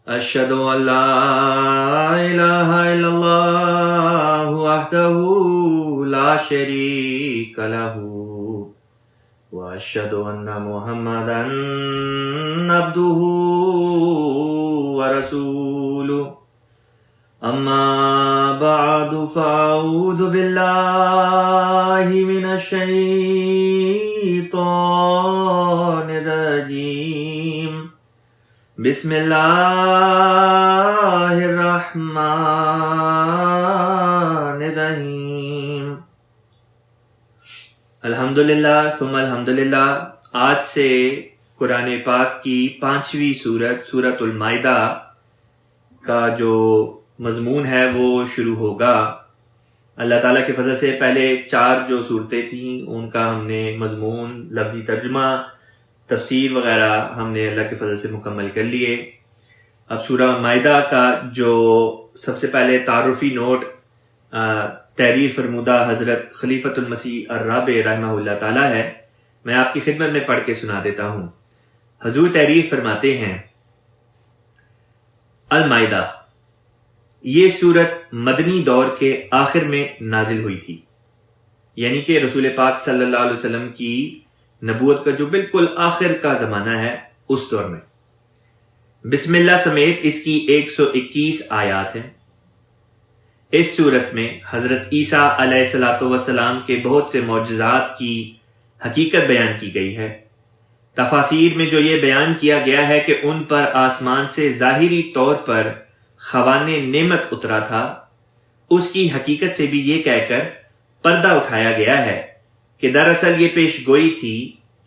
أشهد أن لا إله إلا الله وحده لا شريك له وأشهد أن محمدا عبده ورسوله أما بعد فأعوذ بالله من الشيطان الرجيم بسم اللہ الرحمن الرحیم۔ الحمدللہ ثم الحمدللہ۔ آج سے قرآن پاک کی 5ویں سورۃ المائدہ کا جو مضمون ہے وہ شروع ہوگا۔ اللہ تعالیٰ کے فضل سے پہلے 4 جو صورتیں تھیں ان کا ہم نے مضمون، لفظی ترجمہ، تفسیر وغیرہ ہم نے اللہ کے فضل سے مکمل کر لیے۔ اب سورہ مائدہ کا جو سب سے پہلے تعارفی نوٹ تحریر فرمودہ حضرت خلیفۃ المسیح الرابع رحمہ اللہ تعالیٰ ہے، میں آپ کی خدمت میں پڑھ کے سنا دیتا ہوں۔ حضور تحریر فرماتے ہیں، المائدہ یہ سورت مدنی دور کے آخر میں نازل ہوئی تھی، یعنی کہ رسول پاک صلی اللہ علیہ وسلم کی نبوت کا جو بالکل آخر کا زمانہ ہے اس دور میں۔ بسم اللہ سمیت اس کی 121 آیات ہیں۔ اس صورت میں حضرت عیسیٰ علیہ السلام کے بہت سے معجزات کی حقیقت بیان کی گئی ہے۔ تفاسیر میں جو یہ بیان کیا گیا ہے کہ ان پر آسمان سے ظاہری طور پر خوان نعمت اترا تھا، اس کی حقیقت سے بھی یہ کہہ کر پردہ اٹھایا گیا ہے کہ دراصل یہ پیش گوئی تھی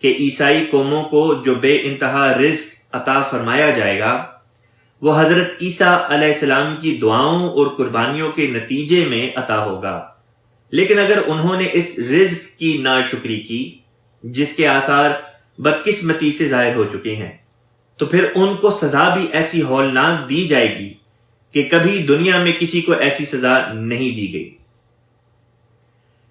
کہ عیسائی قوموں کو جو بے انتہا رزق عطا فرمایا جائے گا وہ حضرت عیسیٰ علیہ السلام کی دعاؤں اور قربانیوں کے نتیجے میں عطا ہوگا، لیکن اگر انہوں نے اس رزق کی ناشکری کی جس کے آثار بدقسمتی سے ظاہر ہو چکے ہیں تو پھر ان کو سزا بھی ایسی ہولناک دی جائے گی کہ کبھی دنیا میں کسی کو ایسی سزا نہیں دی گئی۔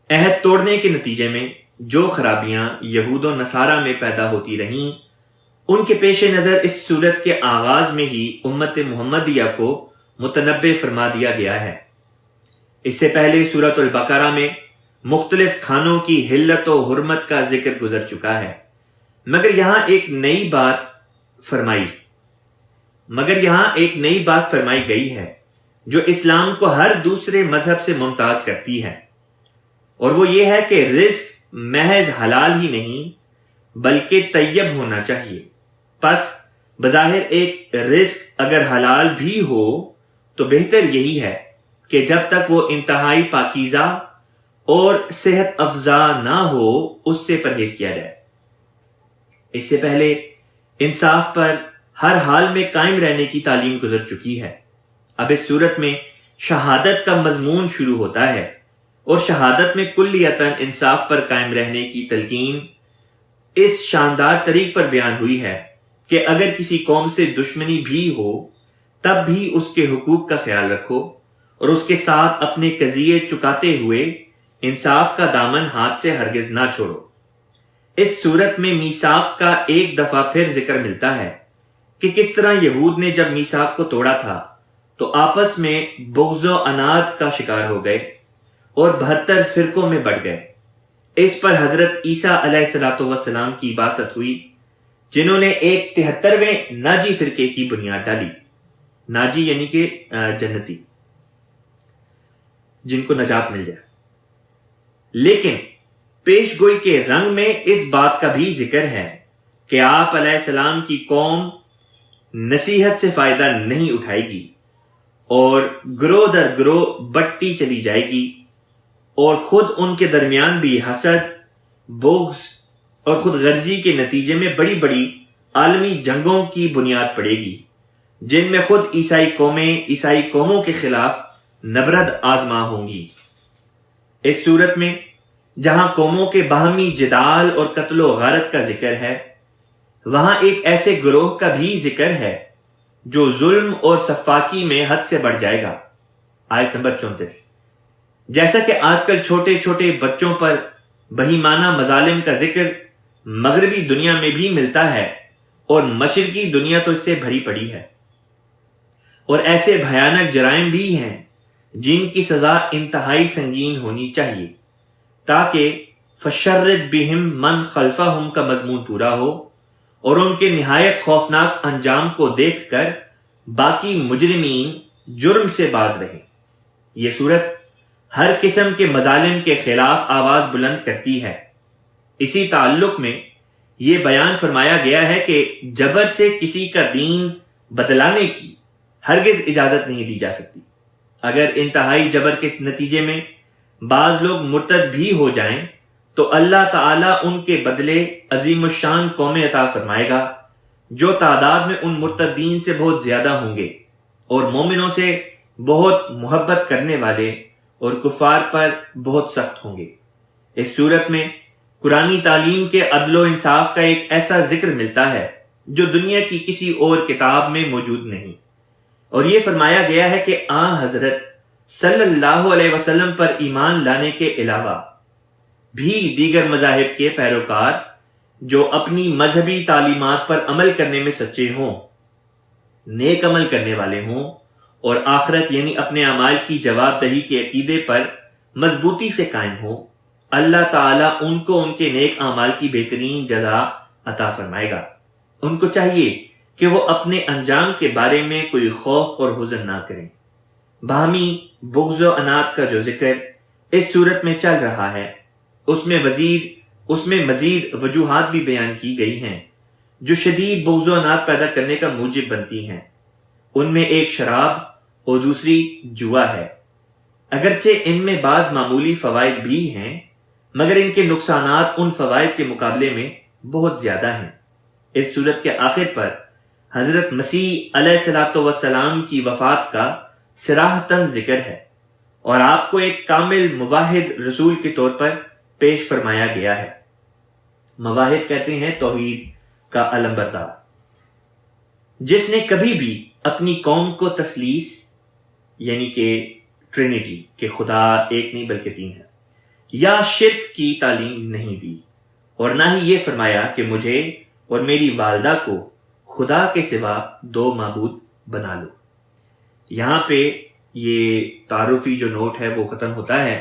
عہد توڑنے کے نتیجے میں جو خرابیاں یہود و نصارہ میں پیدا ہوتی رہیں ان کے پیش نظر اس صورت کے آغاز میں ہی امت محمدیہ کو متنبع فرما دیا گیا ہے۔ اس سے پہلے سورۃ البقرہ میں مختلف کھانوں کی حلت و حرمت کا ذکر گزر چکا ہے، مگر یہاں ایک نئی بات فرمائی گئی ہے جو اسلام کو ہر دوسرے مذہب سے ممتاز کرتی ہے، اور وہ یہ ہے کہ رزق محض حلال ہی نہیں بلکہ طیب ہونا چاہیے۔ پس بظاہر ایک رزق اگر حلال بھی ہو تو بہتر یہی ہے کہ جب تک وہ انتہائی پاکیزہ اور صحت افزا نہ ہو اس سے پرہیز کیا جائے۔ اس سے پہلے انصاف پر ہر حال میں قائم رہنے کی تعلیم گزر چکی ہے۔ اب اس صورت میں شہادت کا مضمون شروع ہوتا ہے، اور شہادت میں کلیتاً انصاف پر قائم رہنے کی تلقین اس شاندار طریق پر بیان ہوئی ہے کہ اگر کسی قوم سے دشمنی بھی ہو تب بھی اس کے حقوق کا خیال رکھو اور اس کے ساتھ اپنے قضیے چکاتے ہوئے انصاف کا دامن ہاتھ سے ہرگز نہ چھوڑو۔ اس صورت میں میثاق کا ایک دفعہ پھر ذکر ملتا ہے کہ کس طرح یہود نے جب میثاق کو توڑا تھا تو آپس میں بغض و عناد کا شکار ہو گئے اور 72 فرقوں میں بٹ گئے۔ اس پر حضرت عیسیٰ علیہ السلام کی بعثت ہوئی جنہوں نے ایک 73ویں ناجی فرقے کی بنیاد ڈالی۔ ناجی یعنی کہ جنتی، جن کو نجات مل جائے۔ لیکن پیش گوئی کے رنگ میں اس بات کا بھی ذکر ہے کہ آپ علیہ السلام کی قوم نصیحت سے فائدہ نہیں اٹھائے گی اور گروہ در گروہ بٹتی چلی جائے گی، اور خود ان کے درمیان بھی حسد، بغض اور خود غرضی کے نتیجے میں بڑی بڑی عالمی جنگوں کی بنیاد پڑے گی، جن میں خود عیسائی قوموں کے خلاف نبرد آزما ہوں گی۔ اس صورت میں جہاں قوموں کے باہمی جدال اور قتل و غارت کا ذکر ہے، وہاں ایک ایسے گروہ کا بھی ذکر ہے جو ظلم اور سفاکی میں حد سے بڑھ جائے گا۔ آیت نمبر 34۔ جیسا کہ آج کل چھوٹے چھوٹے بچوں پر بہیمانہ مظالم کا ذکر مغربی دنیا میں بھی ملتا ہے اور مشرقی دنیا تو اس سے بھری پڑی ہے۔ اور ایسے بھیانک جرائم بھی ہیں جن کی سزا انتہائی سنگین ہونی چاہیے، تاکہ فشرد بہم من خلفہم کا مضمون پورا ہو اور ان کے نہایت خوفناک انجام کو دیکھ کر باقی مجرمین جرم سے باز رہیں۔ یہ صورت ہر قسم کے مظالم کے خلاف آواز بلند کرتی ہے۔ اسی تعلق میں یہ بیان فرمایا گیا ہے کہ جبر سے کسی کا دین بدلانے کی ہرگز اجازت نہیں دی جا سکتی۔ اگر انتہائی جبر کے نتیجے میں بعض لوگ مرتد بھی ہو جائیں تو اللہ تعالیٰ ان کے بدلے عظیم الشان قومیں عطا فرمائے گا جو تعداد میں ان مرتدین سے بہت زیادہ ہوں گے اور مومنوں سے بہت محبت کرنے والے اور کفار پر بہت سخت ہوں گے۔ اس صورت میں قرآنی تعلیم کے عدل و انصاف کا ایک ایسا ذکر ملتا ہے جو دنیا کی کسی اور کتاب میں موجود نہیں، اور یہ فرمایا گیا ہے کہ حضرت صلی اللہ علیہ وسلم پر ایمان لانے کے علاوہ بھی دیگر مذاہب کے پیروکار جو اپنی مذہبی تعلیمات پر عمل کرنے میں سچے ہوں، نیک عمل کرنے والے ہوں اور آخرت یعنی اپنے اعمال کی جواب دہی کے عقیدے پر مضبوطی سے قائم ہو، اللہ تعالیٰ ان کو ان کے نیک اعمال کی بہترین جزا عطا فرمائے گا۔ ان کو چاہیے کہ وہ اپنے انجام کے بارے میں کوئی خوف اور حزن نہ کریں۔ باہمی بغض و عناد کا جو ذکر اس صورت میں چل رہا ہے اس میں مزید وجوہات بھی بیان کی گئی ہیں جو شدید بغض و عناد پیدا کرنے کا موجب بنتی ہیں۔ ان میں ایک شراب اور دوسری جوا ہے۔ اگرچہ ان میں بعض معمولی فوائد بھی ہیں مگر ان کے نقصانات ان فوائد کے مقابلے میں بہت زیادہ ہیں۔ اس صورت کے آخر پر حضرت مسیح علیہ الصلوۃ والسلام کی وفات کا صراحتاً ذکر ہے اور آپ کو ایک کامل موحد رسول کے طور پر پیش فرمایا گیا ہے۔ موحد کہتے ہیں توحید کا علم بردار، جس نے کبھی بھی اپنی قوم کو تثلیث یعنی کہ ٹرینٹی کہ خدا ایک نہیں بلکہ تین ہے یا شرک کی تعلیم نہیں دی، اور نہ ہی یہ فرمایا کہ مجھے اور میری والدہ کو خدا کے سوا دو معبود بنا لو۔ یہاں پہ یہ تعارفی جو نوٹ ہے وہ ختم ہوتا ہے۔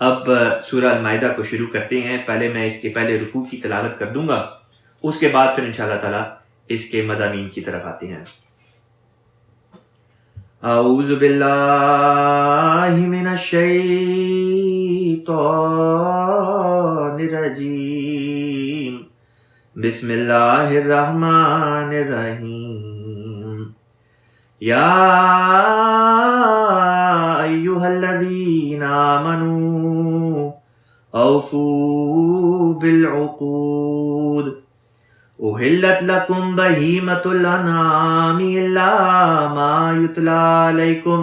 اب سورہ المائدہ کو شروع کرتے ہیں۔ پہلے میں اس کے پہلے رکوع کی تلاوت کر دوں گا، اس کے بعد پھر انشاءاللہ تعالی اس کے مضامین کی طرف آتے ہیں۔ اعوذ باللہ من الشیطان الرجیم، بسم اللہ الرحمن الرحیم۔ یا ایھا الذین آمنوا اوفوا بالعقود احلت لکم بہیمۃ الانعام الا ما یتلی علیکم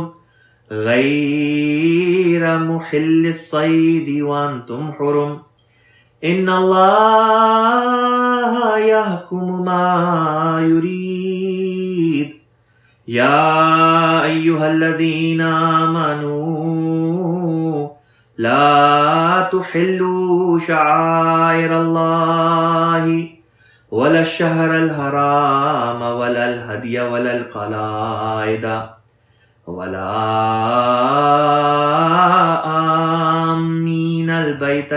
غیر محل الصید وانتم حرم ان اللہ یحکم ما یرید۔ یا ایھا الذین آمنوا لا تحلوا شعائر اللہ ولا الشہر الحرام ولا الہدی ولا القلائد ولا آمین البیت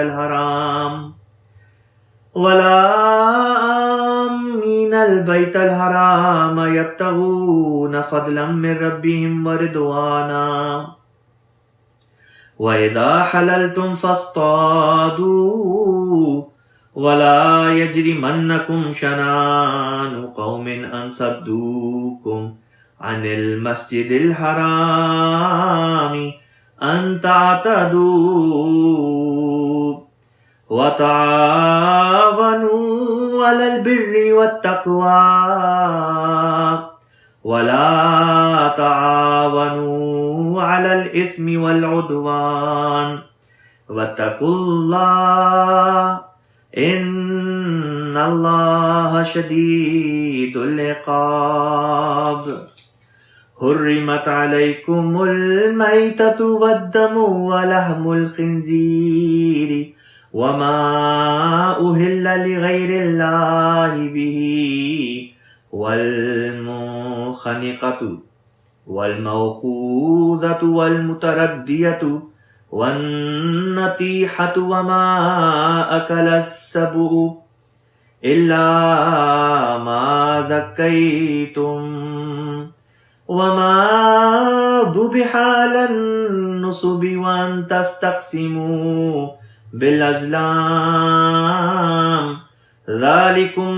الحرام یبتغون فضلا من ربهم ورضوانا وَإِذَا حَلَلْتُمْ فَاصْطَادُوا وَلَا يَجْرِمَنَّكُمْ شَنَآنُ قَوْمٍ أَن صَدُّوكُمْ عَنِ الْمَسْجِدِ الْحَرَامِ أَن تَعْتَدُوا وَتَعَاوَنُوا عَلَى الْبِرِّ وَالتَّقْوَى وَلَا تَعَاوَنُوا عَلَى الْإِثْمِ وَالْعُدْوَانِ وَاتَّقُوا اللَّهَ إِنَّ اللَّهَ شَدِيدُ الْعِقَابِ۔ حُرِّمَتْ عَلَيْكُمُ الْمَيْتَةُ وَالدَّمُ وَلَحْمُ الْخِنْزِيرِ وَمَا أُهِلَّ لِغَيْرِ اللَّهِ بِهِ وَالْمُنْخَنِقَةُ والموقوذة والمتردية والنطيحة وما أكل السبع إلا ما ذكيتم وما ذبح على النصب وأن تستقسموا بالأزلام ذلكم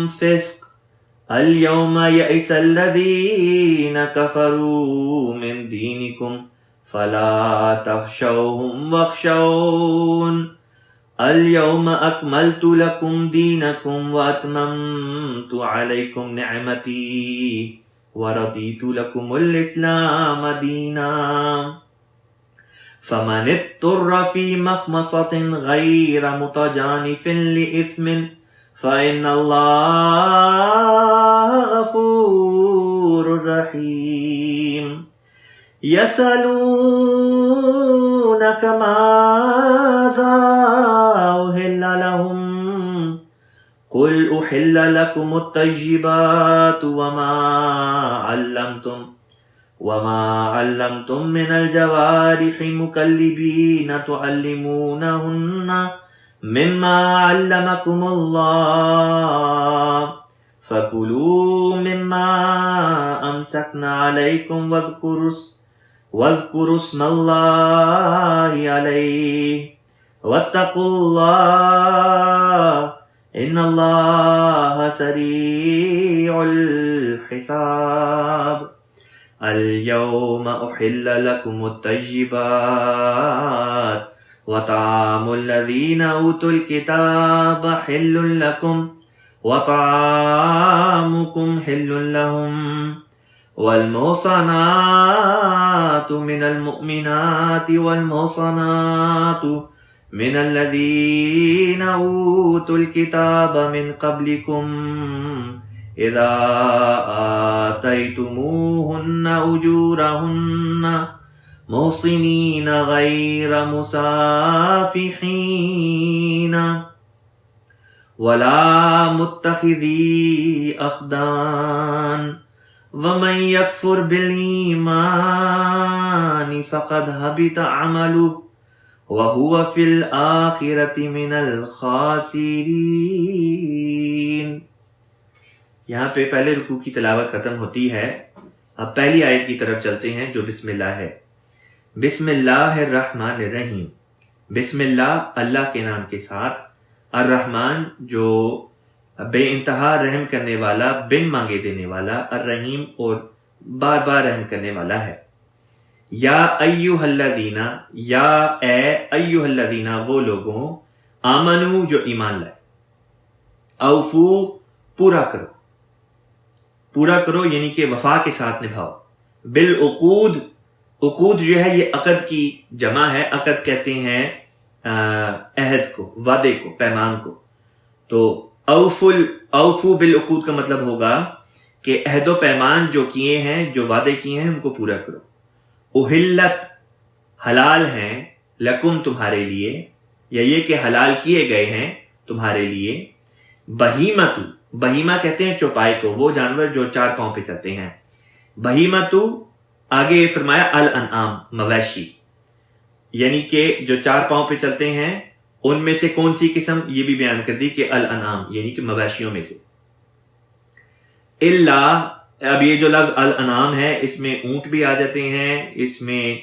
فسق اليوم يئس الذين كفروا من دينكم فلا تخشوهم واخشون اليوم أكملت لكم دينكم وأتممت عليكم نعمتي ورضيت لكم الإسلام دينا فمن اضطر في مخمصة غير متجانف لإثم فإن الله غفور رحيم يسألونك ماذا أحل لهم قل أحل لكم الطيبات وما علمتم من الجوارح مكلبين تعلمونهن مما علمكم الله فكلوا مما أمسكنا عليكم واذكروا اسم الله عليه واتقوا الله إن الله سريع الحساب اليوم أحل لكم الطيبات وطعام الذين أوتوا الكتاب حل لكم وطعامكم حل لهم والمحصنات من المؤمنات والمحصنات من الذين أوتوا الكتاب من قبلكم إذا آتيتموهن أجورهن محصنين غير مسافحين ولا متخذي أخدان ومن يكفر بالإيمان فقد هبط عمله وهو في الآخرة من الخاسرين. یہاں پہ پہلے رکوع کی تلاوت ختم ہوتی ہے. اب پہلی آیت کی طرف چلتے ہیں جو بسم اللہ ہے. بسم اللہ الرحمن الرحیم. بسم اللہ اللہ کے نام کے ساتھ. الرحمن جو بے انتہا رحم کرنے والا، بن مانگے دینے والا. الرحیم اور بار بار رحم کرنے والا ہے. یا ایھا الذین، یا اے ایھا الذین وہ لوگوں، آمنو جو ایمان لائے. اوفو پورا کرو، پورا کرو یعنی کہ وفا کے ساتھ نبھاؤ. بالعقود، عقود جو ہے یہ عقد کی جمع ہے. عقد کہتے ہیں عہد کو، وعدے کو، پیمان کو. تو اوفو بالعقود کا مطلب ہوگا کہ عہد و پیمان جو کیے ہیں، جو وعدے کیے ہیں ان کو پورا کرو. احلت حلال ہیں، لکم تمہارے لیے، یا یہ کہ حلال کیے گئے ہیں تمہارے لیے. بہیمتو، بہیمہ کہتے ہیں چوپائے کو، وہ جانور جو چار پاؤں پہ چلتے ہیں. بہیمتو آگے فرمایا الانعام، مویشی، یعنی کہ جو چار پاؤں پہ چلتے ہیں ان میں سے کون سی قسم، یہ بھی بیان کر دی کہ الانعام یعنی کہ مویشیوں میں سے. اللہ، اب یہ جو لفظ الانعام ہے اس میں اونٹ بھی آ جاتے ہیں، اس میں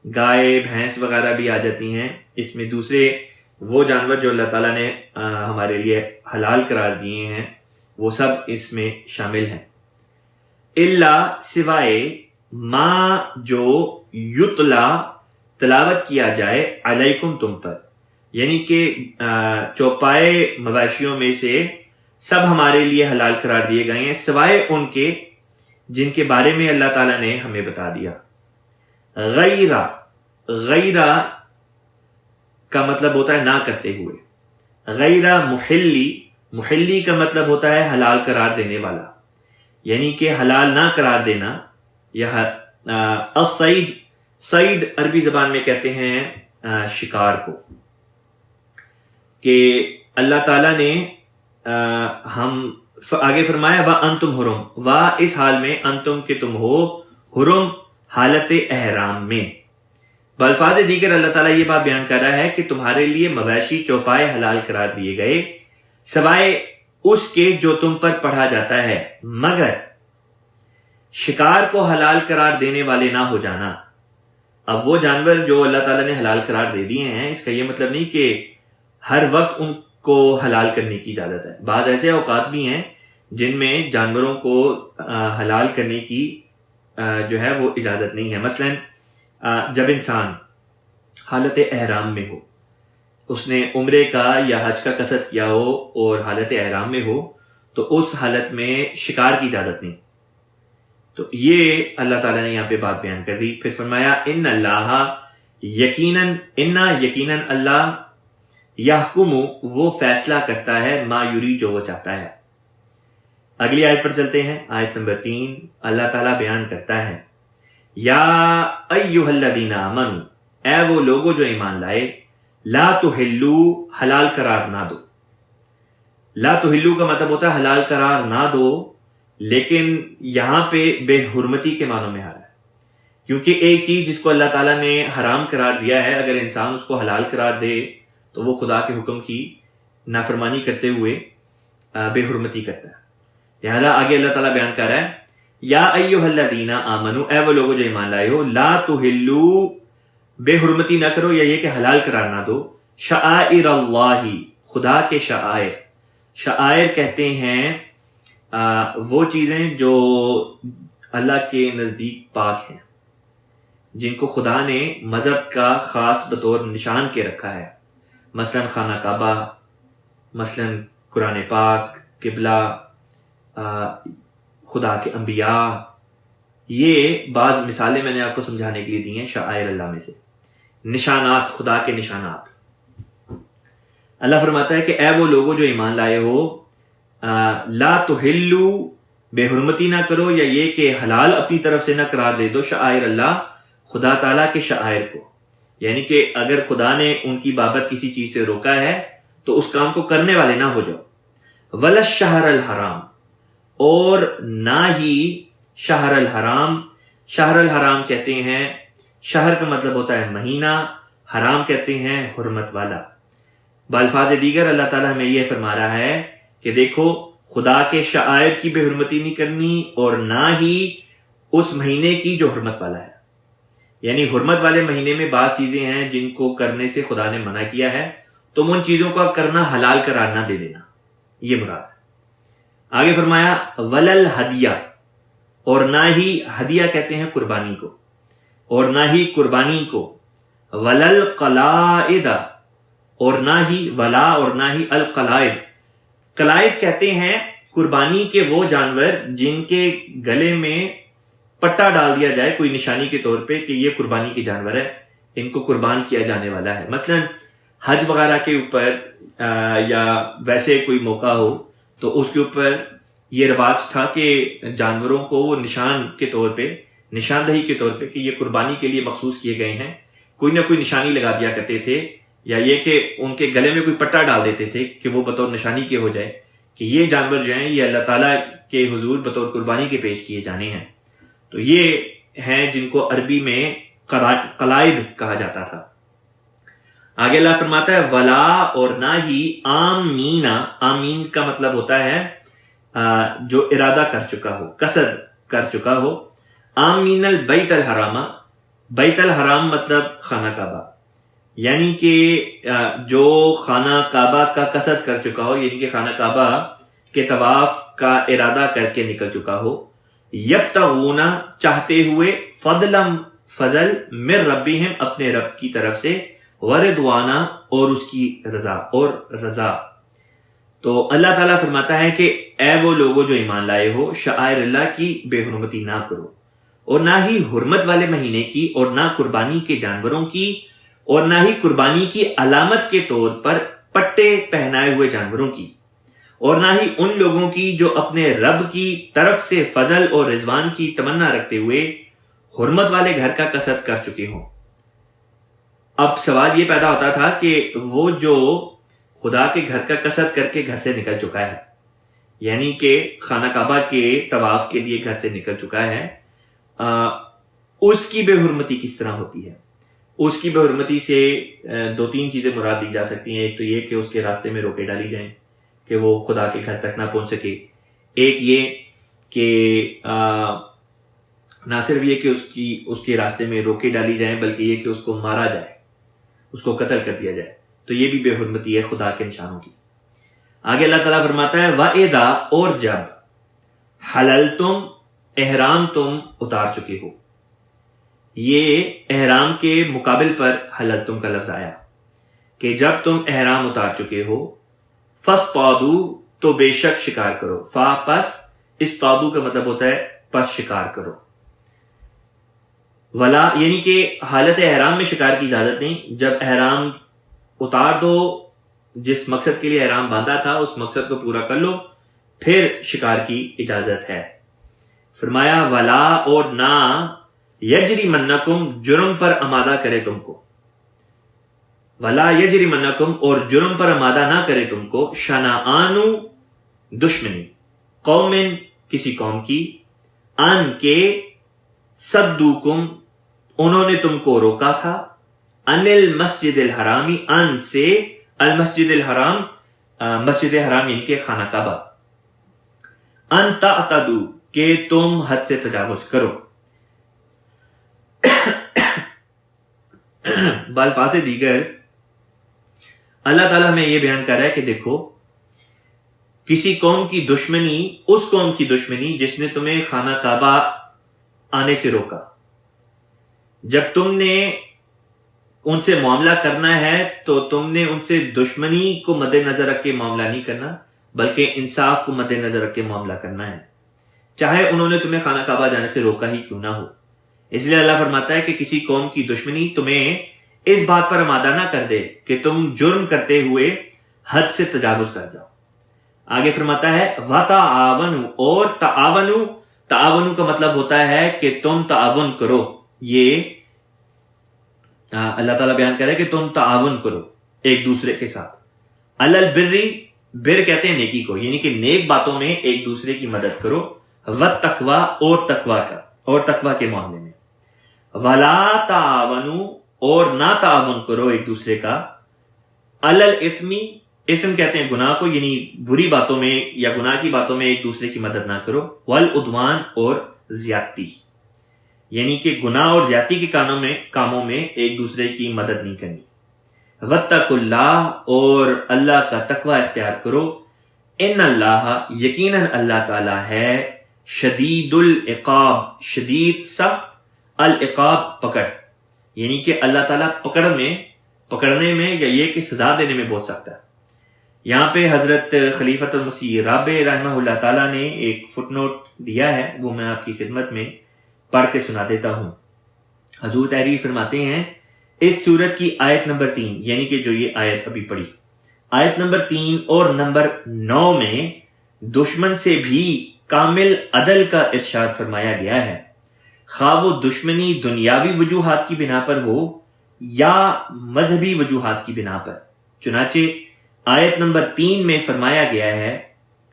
گائے بھینس وغیرہ بھی آ جاتی ہیں، اس میں دوسرے وہ جانور جو اللہ تعالیٰ نے ہمارے لیے حلال قرار دیے ہیں وہ سب اس میں شامل ہیں. اللہ سوائے ما جو یتلا تلاوت کیا جائے علیکم تم پر، یعنی کہ چوپائے مویشیوں میں سے سب ہمارے لیے حلال قرار دیے گئے ہیں سوائے ان کے جن کے بارے میں اللہ تعالیٰ نے ہمیں بتا دیا. غیرہ کا مطلب ہوتا ہے نہ کرتے ہوئے. غیرہ محلی کا مطلب ہوتا ہے حلال قرار دینے والا، یعنی کہ حلال نہ قرار دینا. یا صید عربی زبان میں کہتے ہیں شکار کو، کہ اللہ تعالیٰ نے ہم آگے فرمایا وا انتم حرم، وا اس حال میں انتم کہ تم ہو حرم حالت احرام میں۔ بالفاظ دیگر اللہ تعالیٰ یہ بات بیان کر رہا ہے کہ تمہارے لیے مویشی چوپائے حلال قرار دیے گئے سوائے اس کے جو تم پر پڑھا جاتا ہے، مگر شکار کو حلال قرار دینے والے نہ ہو جانا۔ اب وہ جانور جو اللہ تعالیٰ نے حلال قرار دے دیے ہیں، اس کا یہ مطلب نہیں کہ ہر وقت ان کو حلال کرنے کی اجازت ہے۔ بعض ایسے اوقات بھی ہیں جن میں جانوروں کو حلال کرنے کی جو ہے وہ اجازت نہیں ہے۔ مثلا جب انسان حالت احرام میں ہو، اس نے عمرے کا یا حج کا قصد کیا ہو اور حالت احرام میں ہو، تو اس حالت میں شکار کی اجازت نہیں۔ تو یہ اللہ تعالیٰ نے یہاں پہ بات بیان کر دی۔ پھر فرمایا ان اللہ یقیناً اللہ یحکم وہ فیصلہ کرتا ہے ما یری جو وہ چاہتا ہے۔ اگلی آیت پر چلتے ہیں، آیت نمبر 3۔ اللہ تعالیٰ بیان کرتا ہے یا ایھا الذین آمنوا، اے وہ لوگوں جو ایمان لائے، لا تحلوا حلال قرار نہ دو۔ لا تحلوا کا مطلب ہوتا ہے حلال قرار نہ دو، لیکن یہاں پہ بے حرمتی کے معنوں میں آ رہا ہے، کیونکہ ایک چیز جس کو اللہ تعالیٰ نے حرام قرار دیا ہے، اگر انسان اس کو حلال قرار دے تو وہ خدا کے حکم کی نافرمانی کرتے ہوئے بے حرمتی کرتا ہے۔ لہذا آگے اللہ تعالیٰ بیان کر رہا ہے یا ایھا الذین آمنوا، اے وہ لوگوں جو ایمان لائے ہو، لا تحلوا بے حرمتی نہ کرو یا یہ کہ حلال قرار نہ دو، شعائر اللہ خدا کے شعائر۔ شعائر کہتے ہیں وہ چیزیں جو اللہ کے نزدیک پاک ہیں، جن کو خدا نے مذہب کا خاص بطور نشان کے رکھا ہے، مثلا خانہ کعبہ، مثلا قرآن پاک، قبلہ، خدا کے انبیاء۔ یہ بعض مثالیں میں نے آپ کو سمجھانے کے لیے دی ہیں شعائر اللہ میں سے، نشانات، خدا کے نشانات۔ اللہ فرماتا ہے کہ اے وہ لوگوں جو ایمان لائے ہو، لا تحلوا بے حرمتی نہ کرو یا یہ کہ حلال اپنی طرف سے نہ قرار دے دو شعائر اللہ، خدا تعالیٰ کے شعائر کو، یعنی کہ اگر خدا نے ان کی بابت کسی چیز سے روکا ہے تو اس کام کو کرنے والے نہ ہو جاؤ۔ ولا الشہر الحرام، اور نہ ہی شہر الحرام۔ شہر الحرام کہتے ہیں، شہر کا مطلب ہوتا ہے مہینہ، حرام کہتے ہیں حرمت والا۔ بالفاظ دیگر اللہ تعالیٰ ہمیں یہ فرما رہا ہے کہ دیکھو خدا کے شعائر کی بے حرمتی نہیں کرنی اور نہ ہی اس مہینے کی جو حرمت والا ہے۔ یعنی حرمت والے مہینے میں بعض چیزیں ہیں جن کو کرنے سے خدا نے منع کیا ہے، تم ان چیزوں کا کرنا حلال قرار نہ دے دینا، یہ مراد ہے۔ آگے فرمایا ولل ہدیہ، اور نہ ہی ہدیہ کہتے ہیں قربانی کو، اور نہ ہی قربانی کو، ولل قلائد، اور نہ ہی ولا اور نہ ہی القلائد۔ قلائد کہتے ہیں قربانی کے وہ جانور جن کے گلے میں پٹا ڈال دیا جائے کوئی نشانی کے طور پہ کہ یہ قربانی کے جانور ہے، ان کو قربان کیا جانے والا ہے۔ مثلا حج وغیرہ کے اوپر یا ویسے کوئی موقع ہو تو اس کے اوپر یہ رواج تھا کہ جانوروں کو وہ نشان کے طور پہ، نشاندہی کے طور پہ کہ یہ قربانی کے لیے مخصوص کیے گئے ہیں، کوئی نہ کوئی نشانی لگا دیا کرتے تھے، یا یہ کہ ان کے گلے میں کوئی پٹا ڈال دیتے تھے کہ وہ بطور نشانی کے ہو جائے کہ یہ جانور جو ہیں یہ اللہ تعالیٰ کے حضور بطور قربانی کے پیش کیے جانے ہیں۔ تو یہ ہیں جن کو عربی میں قلائد کہا جاتا تھا۔ آگے اللہ فرماتا ہے ولا، اور نہ ہی آمین۔ آمین کا مطلب ہوتا ہے جو ارادہ کر چکا ہو، قصد کر چکا ہو۔ آمین البیت الحرام، بیت الحرام مطلب خانہ کعبہ، یعنی کہ جو خانہ کعبہ کا قصد کر چکا ہو، یعنی کہ خانہ کعبہ کے طواف کا ارادہ کر کے نکل چکا ہو، یبتغون چاہتے ہوئے، فضل من ربہم اپنے رب کی طرف سے، ورضوانا اور اس کی رضا۔ تو اللہ تعالیٰ فرماتا ہے کہ اے وہ لوگوں جو ایمان لائے ہو، شعائر اللہ کی بے حرمتی نہ کرو، اور نہ ہی حرمت والے مہینے کی، اور نہ قربانی کے جانوروں کی، اور نہ ہی قربانی کی علامت کے طور پر پٹے پہنائے ہوئے جانوروں کی، اور نہ ہی ان لوگوں کی جو اپنے رب کی طرف سے فضل اور رضوان کی تمنا رکھتے ہوئے حرمت والے گھر کا قصد کر چکے ہوں۔ اب سوال یہ پیدا ہوتا تھا کہ وہ جو خدا کے گھر کا قصد کر کے گھر سے نکل چکا ہے، یعنی کہ خانہ کعبہ کے طواف کے لیے گھر سے نکل چکا ہے، اس کی بے حرمتی کس طرح ہوتی ہے؟ اس کی بے حرمتی سے 2-3 چیزیں مراد دی جا سکتی ہیں. ایک تو یہ کہ اس کے راستے میں روکے ڈالی جائیں کہ وہ خدا کے گھر تک نہ پہنچ سکے. ایک یہ کہ نہ صرف یہ کہ اس کے راستے میں روکے ڈالی جائیں بلکہ یہ کہ اس کو مارا جائے، اس کو قتل کر دیا جائے. تو یہ بھی بے حرمتی ہے خدا کے نشانوں کی. آگے اللہ تعالیٰ فرماتا ہے وَإِذَا، اور جب حللتم، احرام تم اتار چکے ہو. یہ احرام کے مقابل پر حللتم کا لفظ آیا کہ جب تم احرام اتار چکے ہو. فَاصْطَادُوا، تو بے شک شکار کرو. فا پس، اصطادو کا مطلب ہوتا ہے پس شکار کرو. ولا یعنی کہ حالت احرام میں شکار کی اجازت نہیں. جب احرام اتار دو، جس مقصد کے لیے احرام باندھا تھا اس مقصد کو پورا کر لو، پھر شکار کی اجازت ہے. فرمایا ولا، اور نہ یجرمنکم، جرم پر آمادہ کرے تم کو. ولا یجرمنکم، اور جرم پر آمادہ نہ کرے تم کو. شنآن، دشمنی. قوم، کسی قوم کی. ان کے، صدوکم، انہوں نے تم کو روکا تھا. ان المسجد الحرامی، ان سے المسجد الحرام، مسجد حرام یعنی کہ خانہ کعبہ. ان تعتدوا، کہ تم حد سے تجاوز کرو. بالفاظ دیگر اللہ تعالیٰ ہمیں یہ بیان کر رہا ہے کہ دیکھو، کسی قوم کی دشمنی، اس قوم کی دشمنی جس نے تمہیں خانہ کعبہ آنے سے روکا. جب تم نے ان سے معاملہ کرنا ہے تو تم نے ان سے دشمنی کو مد نظر رکھ کے معاملہ نہیں کرنا بلکہ انصاف کو مد نظر رکھ کے معاملہ کرنا ہے، چاہے انہوں نے تمہیں خانہ کعبہ جانے سے روکا ہی کیوں نہ ہو. اس لیے اللہ فرماتا ہے کہ کسی قوم کی دشمنی تمہیں اس بات پر آمادہ نہ کر دے کہ تم جرم کرتے ہوئے حد سے تجاوز کر جاؤ. آگے فرماتا ہے وَتَعَاوَنُوا، اور تعاونو کا مطلب ہوتا ہے کہ تم تعاون کرو. یہ اللہ تعالیٰ بیان کر رہا ہے کہ تم تعاون کرو ایک دوسرے کے ساتھ. علی البر، بر کہتے ہیں نیکی کو، یعنی کہ نیک باتوں میں ایک دوسرے کی مدد کرو. والتقویٰ، اور تقویٰ کا، اور تقویٰ کے معاملے میں. ولا تعاونوا، اور نہ تعاون کرو ایک دوسرے کا. علی الاثم، اسم کہتے ہیں گناہ کو، یعنی بری باتوں میں یا گناہ کی باتوں میں ایک دوسرے کی مدد نہ کرو. والعدوان، اور زیادتی، یعنی کہ گناہ اور زیادتی کے کاموں میں ایک دوسرے کی مدد نہیں کرنی. واتقوا اللہ، اور اللہ کا تقوی اختیار کرو. ان اللہ، یقیناً اللہ تعالیٰ ہے شدید العقاب، شدید سخت، العقاب پکڑ، یعنی کہ اللہ تعالیٰ پکڑنے میں یا یہ کہ سزا دینے میں بہت سخت ہے. یہاں پہ حضرت خلیفۃ المسیح رابع رحمہ اللہ تعالیٰ نے ایک فٹ نوٹ دیا ہے، وہ میں آپ کی خدمت میں پڑھ کے سنا دیتا ہوں. حضور تحریر فرماتے ہیں اس سورت کی آیت نمبر 3، یعنی کہ جو یہ آیت ابھی پڑھی، آیت نمبر 3 اور نمبر 9 میں دشمن سے بھی کامل عدل کا ارشاد فرمایا گیا ہے، خواہ وہ دشمنی دنیاوی وجوہات کی بنا پر ہو یا مذہبی وجوہات کی بنا پر. چنانچہ آیت نمبر 3 میں فرمایا گیا ہے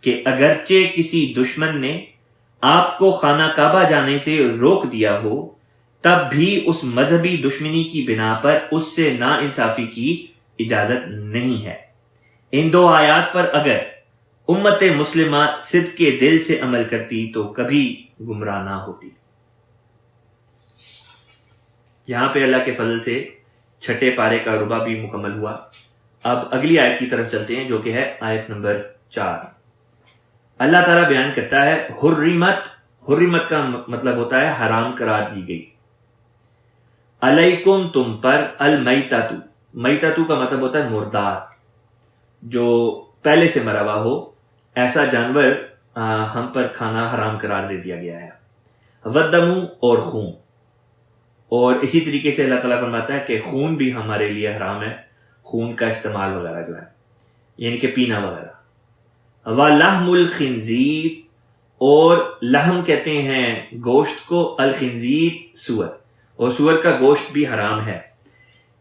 کہ اگرچہ کسی دشمن نے آپ کو خانہ کعبہ جانے سے روک دیا ہو تب بھی اس مذہبی دشمنی کی بنا پر اس سے نا انصافی کی اجازت نہیں ہے. ان 2 آیات پر اگر امت مسلمہ صدق کے دل سے عمل کرتی تو کبھی گمراہ نہ ہوتی. یہاں پہ اللہ کے فضل سے 6 پارے کا ربع بھی مکمل ہوا. اب اگلی آیت کی طرف چلتے ہیں جو کہ ہے آیت نمبر 4. اللہ تعالیٰ بیان کرتا ہے حرمت کا مطلب ہوتا ہے حرام قرار دی گئی. علیکم، تم پر. المیتۃ کا مطلب ہوتا ہے مردار، جو پہلے سے مرا ہوا ہو، ایسا جانور ہم پر کھانا حرام قرار دے دیا گیا ہے. والدم، اور خون. اور اسی طریقے سے اللہ تعالیٰ فرماتا ہے کہ خون بھی ہمارے لیے حرام ہے، خون کا استعمال وغیرہ جو ہے یعنی کہ پینا وغیرہ. وَلَحْمُ الْخِنْزِيرِ، اور لحم کہتے ہیں گوشت کو، الخنزیر سور، اور سور کا گوشت بھی حرام ہے.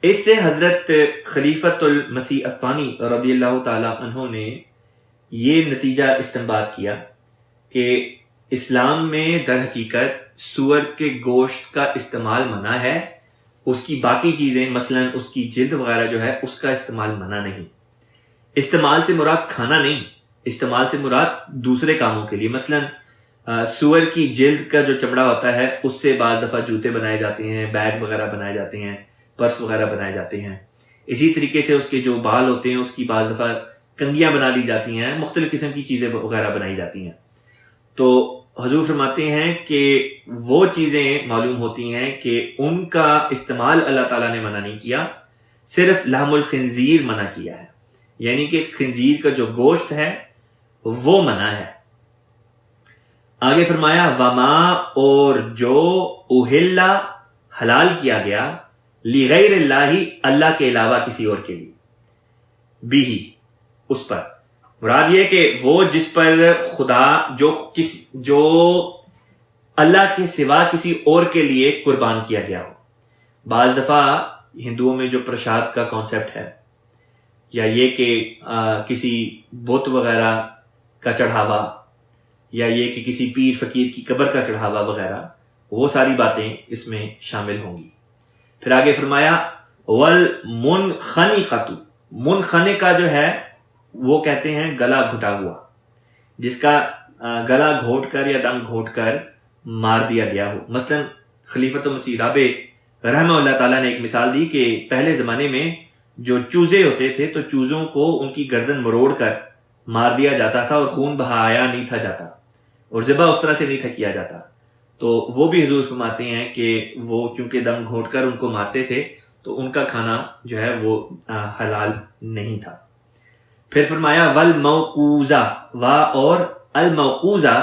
اس سے حضرت خلیفۃ المسیح الثانی رضی اللہ تعالی عنہ نے یہ نتیجہ استنباط کیا کہ اسلام میں در حقیقت سور کے گوشت کا استعمال منع ہے، اس کی باقی چیزیں مثلا اس کی جلد وغیرہ جو ہے اس کا استعمال منع نہیں۔ استعمال سے مراد کھانا نہیں، استعمال سے مراد دوسرے کاموں کے لیے، مثلا سور کی جلد کا جو چمڑا ہوتا ہے اس سے بعض دفعہ جوتے بنائے جاتے ہیں، بیگ وغیرہ بنائے جاتے ہیں، پرس وغیرہ بنائے جاتے ہیں۔ اسی طریقے سے اس کے جو بال ہوتے ہیں اس کی بعض دفعہ کنگیاں بنا لی جاتی ہیں، مختلف قسم کی چیزیں وغیرہ بنائی جاتی ہیں۔ تو حضور فرماتے ہیں کہ وہ چیزیں معلوم ہوتی ہیں کہ ان کا استعمال اللہ تعالیٰ نے منع نہیں کیا، صرف لحم الخنزیر منع کیا ہے، یعنی کہ خنزیر کا جو گوشت ہے وہ منع ہے۔ آگے فرمایا وما، اور جو اہلا حلال کیا گیا، لغیر اللہ، اللہ کے علاوہ کسی اور کے لیے، بھی اس پر، مراد یہ کہ وہ جس پر خدا جو اللہ کے سوا کسی اور کے لیے قربان کیا گیا ہو۔ بعض دفعہ ہندوؤں میں جو پرشاد کا کانسیپٹ ہے، یا یہ کہ کسی بت وغیرہ کا چڑھاوا، یا یہ کہ کسی پیر فقیر کی قبر کا چڑھاوا وغیرہ، وہ ساری باتیں اس میں شامل ہوں گی۔ پھر آگے فرمایا والمنخنقۃ، منخنقہ جو ہے وہ کہتے ہیں گلا گھٹا ہوا، جس کا گلا گھوٹ کر یا دم گھوٹ کر مار دیا گیا ہو۔ مثلا خلیفۃ مسیح رابع رحمہ اللہ تعالیٰ نے ایک مثال دی کہ پہلے زمانے میں جو چوزے ہوتے تھے تو چوزوں کو ان کی گردن مروڑ کر مار دیا جاتا تھا اور خون بہایا نہیں تھا جاتا، اور ذبح اس طرح سے نہیں تھا کیا جاتا۔ تو وہ بھی حضور فرماتے ہیں کہ وہ چونکہ دم گھونٹ کر ان کو مارتے تھے تو ان کا کھانا جو ہے وہ حلال نہیں تھا۔ پھر فرمایا والموقوذہ، اور الموقوذہ،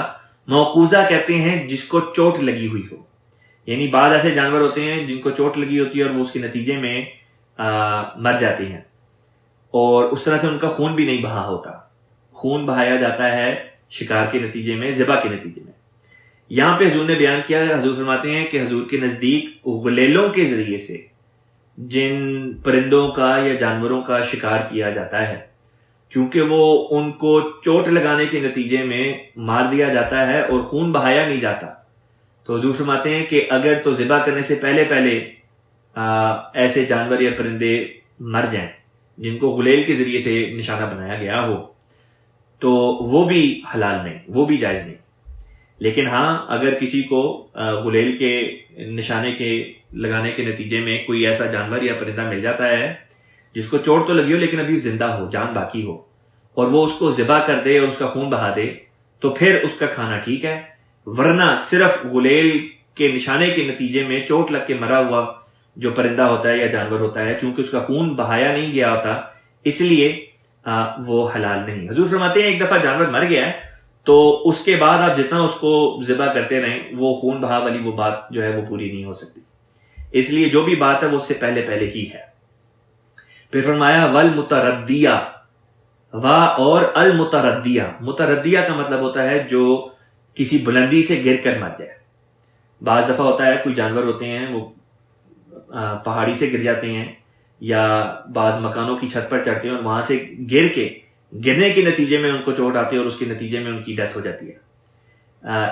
موقوذہ کہتے ہیں جس کو چوٹ لگی ہوئی ہو، یعنی بعض ایسے جانور ہوتے ہیں جن کو چوٹ لگی ہوتی ہے اور وہ اس کے نتیجے میں مر جاتے ہیں، اور اس طرح سے ان کا خون بھی نہیں بہا ہوتا۔ خون بہایا جاتا ہے شکار کے نتیجے میں، ذبح کے نتیجے میں۔ یہاں پہ حضور نے بیان کیا، حضور فرماتے ہیں کہ حضور کے نزدیک غلیلوں کے ذریعے سے جن پرندوں کا یا جانوروں کا شکار کیا جاتا ہے، چونکہ وہ ان کو چوٹ لگانے کے نتیجے میں مار دیا جاتا ہے اور خون بہایا نہیں جاتا، تو حضور فرماتے ہیں کہ اگر تو ذبح کرنے سے پہلے ایسے جانور یا پرندے مر جائیں جن کو غلیل کے ذریعے سے نشانہ بنایا گیا ہو تو وہ بھی حلال نہیں، وہ بھی جائز نہیں۔ لیکن ہاں اگر کسی کو غلیل کے نشانے کے لگانے کے نتیجے میں کوئی ایسا جانور یا پرندہ مل جاتا ہے جس کو چوٹ تو لگی ہو لیکن ابھی زندہ ہو، جان باقی ہو، اور وہ اس کو ذبح کر دے اور اس کا خون بہا دے تو پھر اس کا کھانا ٹھیک ہے، ورنہ صرف غلیل کے نشانے کے نتیجے میں چوٹ لگ کے مرا ہوا جو پرندہ ہوتا ہے یا جانور ہوتا ہے، چونکہ اس کا خون بہایا نہیں گیا ہوتا اس لیے وہ حلال نہیں۔ حضور فرماتے ہیں ایک دفعہ جانور مر گیا ہے تو اس کے بعد آپ جتنا اس کو ذبح کرتے رہیں وہ خون بہا والی وہ بات جو ہے وہ پوری نہیں ہو سکتی، اس لیے جو بھی بات ہے وہ اس سے پہلے ہی ہے۔ پھر فرمایا والمتردیہ، اور المتردیہ، متردیہ کا مطلب ہوتا ہے جو کسی بلندی سے گر کر مر جائے۔ بعض دفعہ ہوتا ہے کوئی جانور ہوتے ہیں وہ پہاڑی سے گر جاتے ہیں یا بعض مکانوں کی چھت پر چڑھتے ہیں اور وہاں سے گرنے کے نتیجے میں ان کو چوٹ آتی ہے اور اس کے نتیجے میں ان کی ڈیتھ ہو جاتی ہے،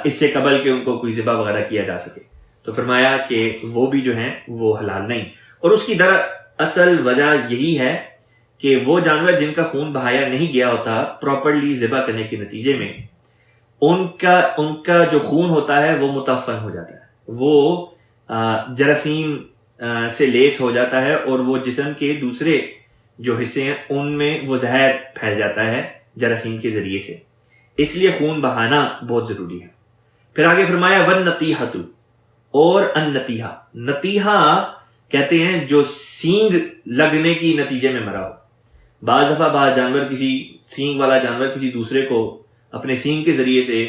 اس سے قبل کہ ان کو کوئی ذبح وغیرہ کیا جا سکے۔ تو فرمایا کہ وہ بھی جو ہیں وہ حلال نہیں، اور اس کی دراصل وجہ یہی ہے کہ وہ جانور جن کا خون بہایا نہیں گیا ہوتا پراپرلی ذبح کرنے کے نتیجے میں ان کا جو خون ہوتا ہے وہ متعفن ہو جاتا ہے، وہ جراثیم سے لیس ہو جاتا ہے اور وہ جسم کے دوسرے جو حصے ہیں ان میں وہ زہر پھیل جاتا ہے جراثیم کے ذریعے سے، اس لیے خون بہانا بہت ضروری ہے۔ پھر آگے فرمایا والنطیحۃ، اور النطیحہ، نطیحہ کہتے ہیں جو سینگ لگنے کی نتیجے میں مرا ہو۔ بعض دفعہ بعض جانور، کسی سینگ والا جانور کسی دوسرے کو اپنے سینگ کے ذریعے سے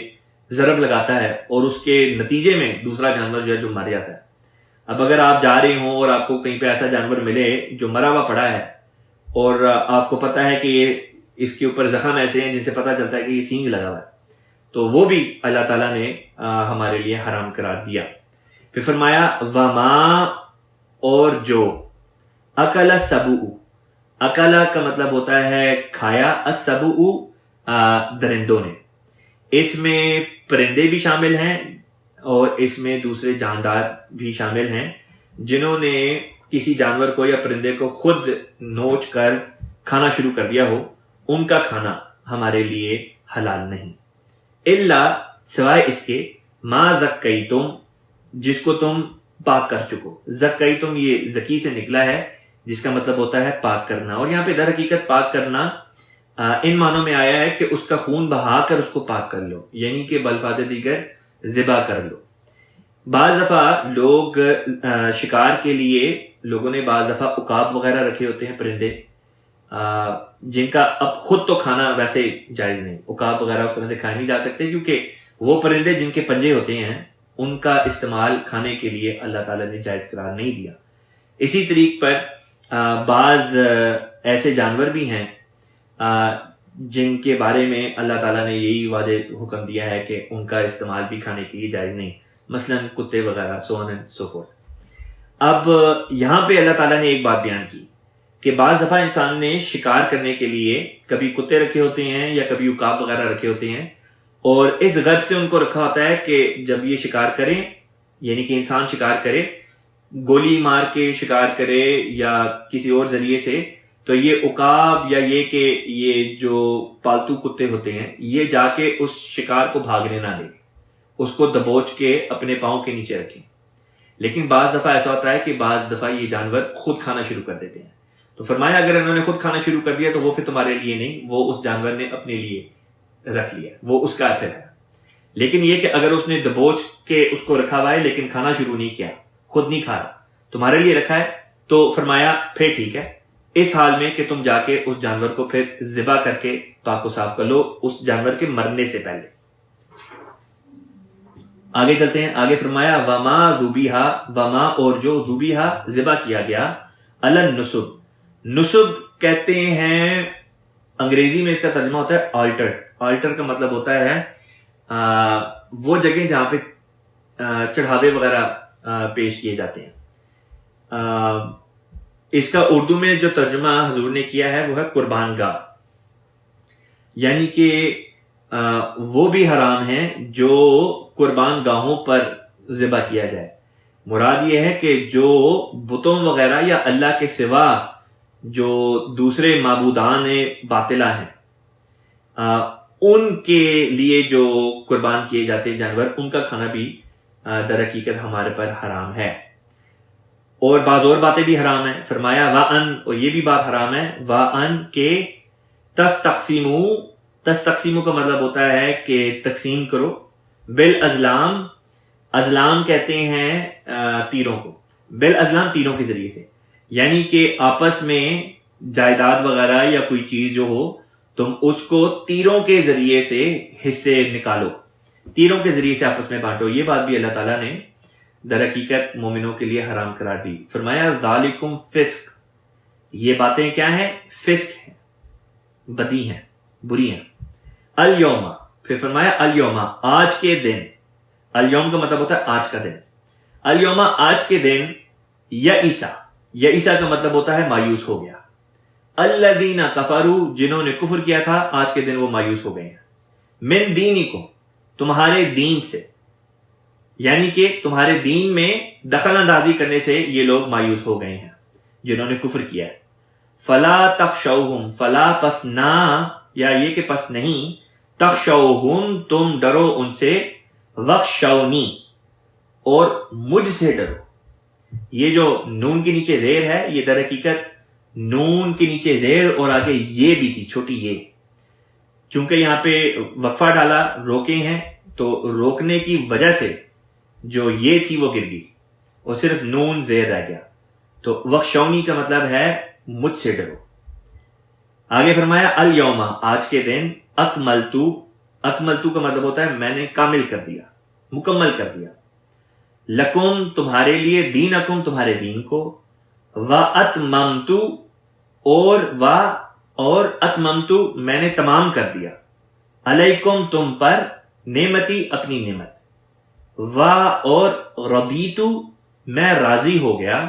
ضرب لگاتا ہے اور اس کے نتیجے میں دوسرا جانور جو ہے جو مر جاتا ہے۔ اب اگر آپ جا رہے ہوں اور آپ کو کہیں پہ ایسا جانور ملے جو مرا ہوا پڑا ہے اور آپ کو پتا ہے کہ یہ اس کے اوپر زخم ایسے ہیں جن سے پتا چلتا ہے کہ یہ سینگ لگا ہوا ہے، تو وہ بھی اللہ تعالیٰ نے ہمارے لیے حرام قرار دیا۔ پھر فرمایا وما، اور جو اکل السبع، اکلا کا مطلب ہوتا ہے کھایا، السبع درندوں نے، اس میں پرندے بھی شامل ہیں اور اس میں دوسرے جاندار بھی شامل ہیں جنہوں نے کسی جانور کو یا پرندے کو خود نوچ کر کھانا شروع کر دیا ہو، ان کا کھانا ہمارے لیے حلال نہیں، الا سوائے اس کے ما زکیتم، جس کو تم پاک کر چکو۔ زکیتم یہ زکی سے نکلا ہے، جس کا مطلب ہوتا ہے پاک کرنا، اور یہاں پہ در حقیقت پاک کرنا ان معنوں میں آیا ہے کہ اس کا خون بہا کر اس کو پاک کر لو، یعنی کہ بالفاظ دیگر ذبح کر لو۔ بعض دفعہ لوگ شکار کے لیے لوگوں نے بعض دفعہ عقاب وغیرہ رکھے ہوتے ہیں، پرندے جن کا اب خود تو کھانا ویسے جائز نہیں، عقاب وغیرہ اس طرح سے کھائے نہیں جا سکتے، کیونکہ وہ پرندے جن کے پنجے ہوتے ہیں ان کا استعمال کھانے کے لیے اللہ تعالیٰ نے جائز قرار نہیں دیا۔ اسی طریق پر بعض ایسے جانور بھی ہیں جن کے بارے میں اللہ تعالیٰ نے یہی واضح حکم دیا ہے کہ ان کا استعمال بھی کھانے کے لیے جائز نہیں، مثلا کتے وغیرہ، so on and so forth۔ اب یہاں پہ اللہ تعالیٰ نے ایک بات بیان کی کہ بعض دفعہ انسان نے شکار کرنے کے لیے کبھی کتے رکھے ہوتے ہیں یا کبھی عقاب وغیرہ رکھے ہوتے ہیں، اور اس غرض سے ان کو رکھا ہوتا ہے کہ جب یہ شکار کریں، یعنی کہ انسان شکار کرے، گولی مار کے شکار کرے یا کسی اور ذریعے سے، تو یہ عقاب یا یہ کہ یہ جو پالتو کتے ہوتے ہیں یہ جا کے اس شکار کو بھاگنے نہ دیں، اس کو دبوچ کے اپنے پاؤں کے نیچے رکھیں۔ لیکن بعض دفعہ ایسا ہوتا ہے کہ بعض دفعہ یہ جانور خود کھانا شروع کر دیتے ہیں، تو فرمایا اگر انہوں نے خود کھانا شروع کر دیا تو وہ پھر تمہارے لیے نہیں، وہ اس جانور نے اپنے لیے رکھ لیا، وہ اس کا پھر ہے۔ لیکن یہ کہ اگر اس نے دبوچ کے اس کو رکھا ہوا ہے لیکن کھانا شروع نہیں کیا، خود نہیں کھا رہا، تمہارے لیے رکھا ہے، تو فرمایا پھر ٹھیک ہے، اس حال میں کہ تم جا کے اس جانور کو پھر ذبح کر کے پاک و صاف کر لو اس جانور کے مرنے سے پہلے۔ آگے چلتے ہیں، آگے فرمایا وما ذبیحا، وما اور جو ذبیحا ذبح کیا گیا، علی النصب، نصب کہتے ہیں انگریزی میں اس کا ترجمہ ہوتا ہے آلٹر۔ آلٹر کا مطلب ہوتا ہے وہ جگہ جہاں پہ چڑھاوے وغیرہ پیش کیے جاتے ہیں۔ اس کا اردو میں جو ترجمہ حضور نے کیا ہے وہ ہے قربان گاہ، یعنی کہ وہ بھی حرام ہیں جو قربان گاہوں پر ذبح کیا جائے۔ مراد یہ ہے کہ جو بتوں وغیرہ یا اللہ کے سوا جو دوسرے معبودان باطلہ ہیں ان کے لیے جو قربان کیے جاتے جانور، ان کا کھانا بھی در حقیقت ہمارے پر حرام ہے۔ اور بعض اور باتیں بھی حرام ہیں، فرمایا وَأَن، اور یہ بھی بات حرام ہے، وَأَن کہ تستقسیموا، تستقسیموا کا مطلب ہوتا ہے کہ تقسیم کرو، بالازلام، ازلام کہتے ہیں تیروں کو، بالازلام تیروں کے ذریعے سے، یعنی کہ آپس میں جائیداد وغیرہ یا کوئی چیز جو ہو تم اس کو تیروں کے ذریعے سے حصے نکالو، تیروں کے ذریعے سے آپس میں بانٹو۔ یہ بات بھی اللہ تعالیٰ نے در حقیقت مومنوں کے لیے حرام قرار دی۔ فرمایا ذالکم فسق، یہ باتیں کیا ہیں؟ فسق ہیں، بدی ہیں، بری ہیں۔ الیوم، پھر فرمایا الیوم، آج کے دن، الیوم کا مطلب ہوتا ہے آج کا دن، الیوم آج کے دن، یئسا، یئسا کا مطلب ہوتا ہے مایوس ہو گیا، الذین کفروا، جنہوں نے کفر کیا تھا آج کے دن وہ مایوس ہو گئے ہیں، من دینکم، تمہارے دین سے، یعنی کہ تمہارے دین میں دخل اندازی کرنے سے یہ لوگ مایوس ہو گئے ہیں جنہوں نے کفر کیا ہے۔ فلا تخشوہم، فلا پس نہ، یا یہ کہ پس نہیں، تخشوہم تم ڈرو ان سے، وخشونی اور مجھ سے ڈرو۔ یہ جو نون کے نیچے زیر ہے یہ در حقیقت نون کے نیچے زیر اور آگے یہ بھی تھی، چھوٹی یہ، چونکہ یہاں پہ وقفہ ڈالا، روکے ہیں، تو روکنے کی وجہ سے جو یہ تھی وہ گر گئی اور صرف نون زیر رہ گیا، تو وخشونی کا مطلب ہے مجھ سے ڈرو۔ آگے فرمایا الیوم، آج کے دن، اکملتو، اکملتو کا مطلب ہوتا ہے میں نے کامل کر دیا، مکمل کر دیا، لکم تمہارے لیے، دینکم تمہارے دین کو، واتممتو اور اتممتو میں نے تمام کر دیا، علیکم تم پر، نعمتی اپنی نعمت، اور رضیتو میں راضی ہو گیا،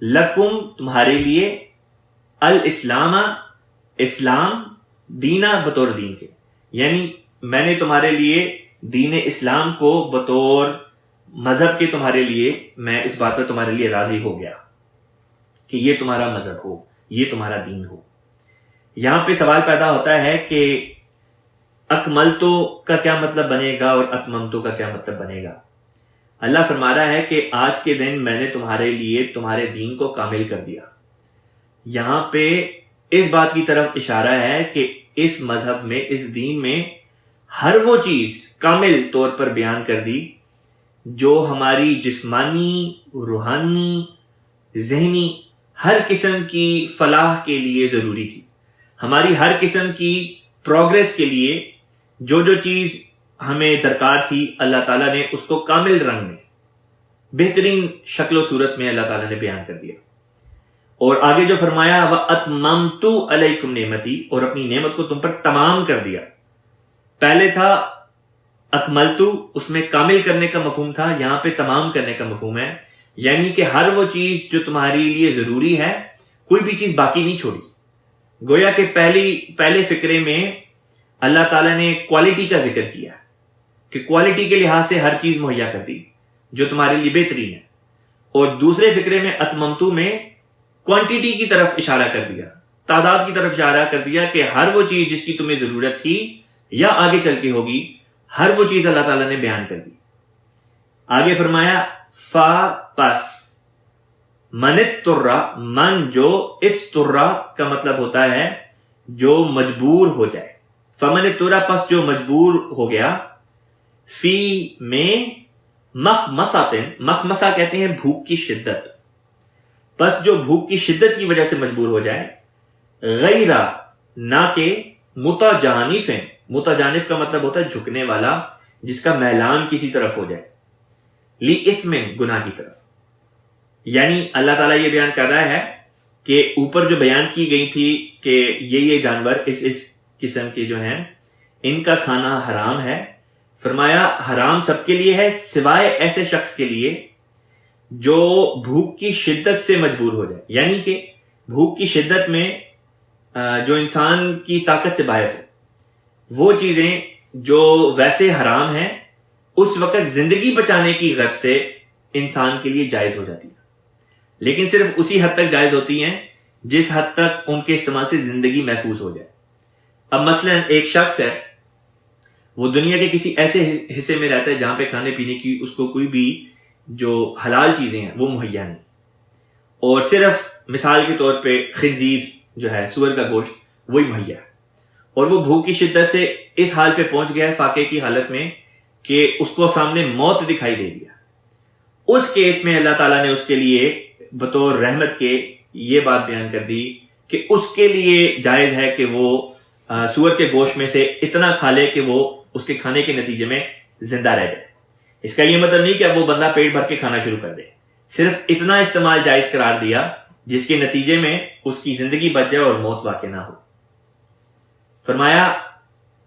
لکم تمہارے لیے، الاسلام اسلام، دینا بطور دین کے، یعنی میں نے تمہارے لیے دین اسلام کو بطور مذہب کے تمہارے لیے، میں اس بات پر تمہارے لیے راضی ہو گیا کہ یہ تمہارا مذہب ہو، یہ تمہارا دین ہو۔ یہاں پہ سوال پیدا ہوتا ہے کہ اکملتو کا کیا مطلب بنے گا اور اتممتو کا کیا مطلب بنے گا؟ اللہ فرما رہا ہے کہ آج کے دن میں نے تمہارے لیے تمہارے دین کو کامل کر دیا۔ یہاں پہ اس بات کی طرف اشارہ ہے کہ اس مذہب میں، اس دین میں ہر وہ چیز کامل طور پر بیان کر دی جو ہماری جسمانی، روحانی، ذہنی ہر قسم کی فلاح کے لیے ضروری تھی۔ ہماری ہر قسم کی پروگریس کے لیے جو جو چیز ہمیں درکار تھی، اللہ تعالیٰ نے اس کو کامل رنگ میں، بہترین شکل و صورت میں اللہ تعالیٰ نے بیان کر دیا۔ اور آگے جو فرمایا وَأَتْمَمْتُ عَلَيْكُمْ نِعْمَتِي، اور اپنی نعمت کو تم پر تمام کر دیا۔ پہلے تھا اکملتو، اس میں کامل کرنے کا مفہوم تھا، یہاں پہ تمام کرنے کا مفہوم ہے، یعنی کہ ہر وہ چیز جو تمہارے لیے ضروری ہے، کوئی بھی چیز باقی نہیں چھوڑی۔ گویا کہ پہلے فقرے میں اللہ تعالیٰ نے کوالٹی کا ذکر کیا کہ کوالٹی کے لحاظ سے ہر چیز مہیا کر دی جو تمہارے لیے بہترین ہے، اور دوسرے فقرے میں اتممتو میں کوانٹیٹی کی طرف اشارہ کر دیا، تعداد کی طرف اشارہ کر دیا کہ ہر وہ چیز جس کی تمہیں ضرورت تھی یا آگے چل کے ہوگی، ہر وہ چیز اللہ تعالیٰ نے بیان کر دی۔ آگے فرمایا فا پس من اضطر، من جو، اضطر کا مطلب ہوتا ہے جو مجبور ہو جائے، فمن اضطر پس جو مجبور ہو گیا، فی میں مخمصۃ، مخمصہ کہتے ہیں بھوک کی شدت، پس جو بھوک کی شدت کی وجہ سے مجبور ہو جائے، غیر نہ کہ متجانف، متجانف کا مطلب ہوتا ہے جھکنے والا، جس کا میلان کسی طرف ہو جائے، لی اثم، گناہ کی طرف۔ یعنی اللہ تعالیٰ یہ بیان کر رہا ہے کہ اوپر جو بیان کی گئی تھی کہ یہ جانور اس قسم کے جو ہیں ان کا کھانا حرام ہے، فرمایا حرام سب کے لیے ہے سوائے ایسے شخص کے لیے جو بھوک کی شدت سے مجبور ہو جائے، یعنی کہ بھوک کی شدت میں جو انسان کی طاقت سے باہر ہے، وہ چیزیں جو ویسے حرام ہیں اس وقت زندگی بچانے کی غرض سے انسان کے لیے جائز ہو جاتی ہے، لیکن صرف اسی حد تک جائز ہوتی ہیں جس حد تک ان کے استعمال سے زندگی محفوظ ہو جائے۔ اب مثلا ایک شخص ہے، وہ دنیا کے کسی ایسے حصے میں رہتا ہے جہاں پہ کھانے پینے کی اس کو کوئی بھی جو حلال چیزیں ہیں وہ مہیا نہیں، اور صرف مثال کے طور پہ خنزیر جو ہے، سور کا گوشت، وہی مہیا ہے، اور وہ بھوک کی شدت سے اس حال پہ پہنچ گیا ہے فاقے کی حالت میں کہ اس کو سامنے موت دکھائی دے دیا۔ اس کیس میں اللہ تعالیٰ نے اس کے لیے بطور رحمت کے یہ بات بیان کر دی کہ اس کے لیے جائز ہے کہ وہ سور کے گوشت میں سے اتنا کھا لے کہ وہ اس کے کھانے کے نتیجے میں زندہ رہ جائے۔ اس کا یہ مطلب نہیں کہ اب وہ بندہ پیٹ بھر کے کھانا شروع کر دے، صرف اتنا استعمال جائز قرار دیا جس کے نتیجے میں اس کی زندگی بچ جائے اور موت واقع نہ ہو۔ فرمایا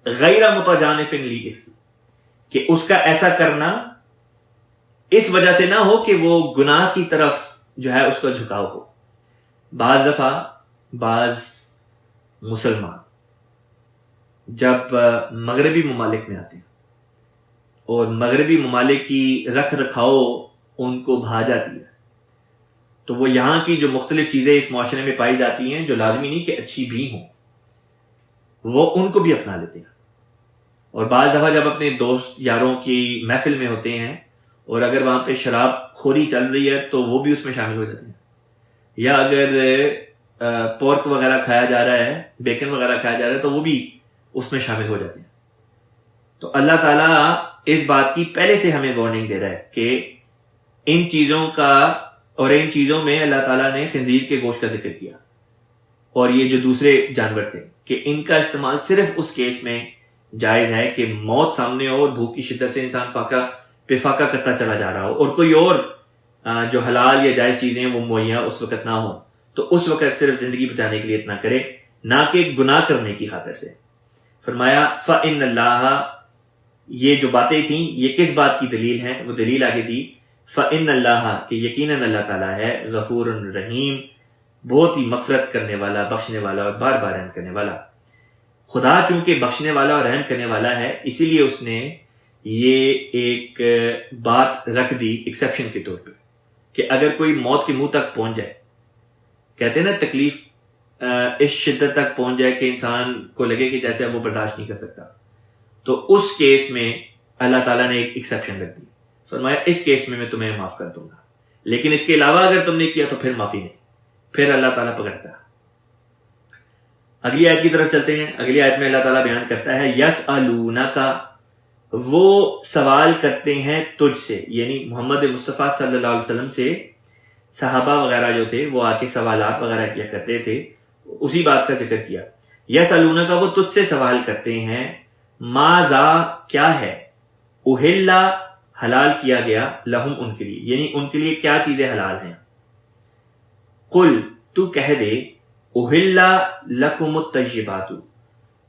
غیر متجانف لاثم، کہ اس کا ایسا کرنا اس وجہ سے نہ ہو کہ وہ گناہ کی طرف جو ہے اس کا جھکاؤ ہو۔ بعض دفعہ بعض مسلمان جب مغربی ممالک میں آتے ہیں اور مغربی ممالک کی رکھ رکھاؤ ان کو بھا جاتی ہے، تو وہ یہاں کی جو مختلف چیزیں اس معاشرے میں پائی جاتی ہیں جو لازمی نہیں کہ اچھی بھی ہوں، وہ ان کو بھی اپنا لیتے ہیں۔ اور بعض دفعہ جب اپنے دوست یاروں کی محفل میں ہوتے ہیں اور اگر وہاں پہ شراب خوری چل رہی ہے تو وہ بھی اس میں شامل ہو جاتے ہیں، یا اگر پورک وغیرہ کھایا جا رہا ہے، بیکن وغیرہ کھایا جا رہا ہے تو وہ بھی اس میں شامل ہو جاتے ہیں۔ تو اللہ تعالیٰ اس بات کی پہلے سے ہمیں وارننگ دے رہا ہے کہ ان چیزوں کا، اور ان چیزوں میں اللہ تعالیٰ نے خنزیر کے گوشت کا ذکر کیا، اور یہ جو دوسرے جانور تھے کہ ان کا استعمال صرف اس کیس میں جائز ہے کہ موت سامنے ہو اور بھوک کی شدت سے انسان فاقہ پہ فاقہ کرتا چلا جا رہا ہو، اور کوئی اور جو حلال یا جائز چیزیں وہ مہیا اس وقت نہ ہو، تو اس وقت صرف زندگی بچانے کے لیے اتنا کرے، نہ کہ گناہ کرنے کی خاطر سے۔ فرمایا فَإِنَّ اللَّهَ، یہ جو باتیں تھیں یہ کس بات کی دلیل ہیں؟ وہ دلیل آگے دی فَإِنَّ اللَّهَ، کہ یقیناً اللہ تعالیٰ ہے غفور رحیم، بہت ہی مغفرت کرنے والا، بخشنے والا اور بار بار رحم کرنے والا۔ خدا چونکہ بخشنے والا اور رحم کرنے والا ہے، اسی لیے اس نے یہ ایک بات رکھ دی ایکسیپشن کے طور پہ کہ اگر کوئی موت کے منہ تک پہنچ جائے، کہتے ہیں نا تکلیف اس شدت تک پہنچ جائے کہ انسان کو لگے کہ جیسے اب وہ برداشت نہیں کر سکتا، تو اس کیس میں اللہ تعالیٰ نے ایک ایکسیپشن رکھ دی، فرمایا اس کیس میں تمہیں معاف کر دوں گا، لیکن اس کے علاوہ اگر تم نے کیا تو پھر معافی نہیں، پھر اللہ تعالیٰ پکڑتا ہے۔ اگلی آیت کی طرف چلتے ہیں۔ اگلی آیت میں اللہ تعالیٰ بیان کرتا ہے یسألونک، وہ سوال کرتے ہیں تجھ سے، یعنی محمد مصطفیٰ صلی اللہ علیہ وسلم سے صحابہ وغیرہ جو تھے وہ آ کے سوالات وغیرہ کیا کرتے تھے، اسی بات کا ذکر کیا۔ یسألونک، وہ تجھ سے سوال کرتے ہیں، ماذا، کیا ہے، اہلا، حلال کیا گیا، لہم، ان کے لیے، یعنی ان کے لیے کیا چیزیں حلال ہیں۔ قل، تو کہہ دے، اہلا لکم الطیبات،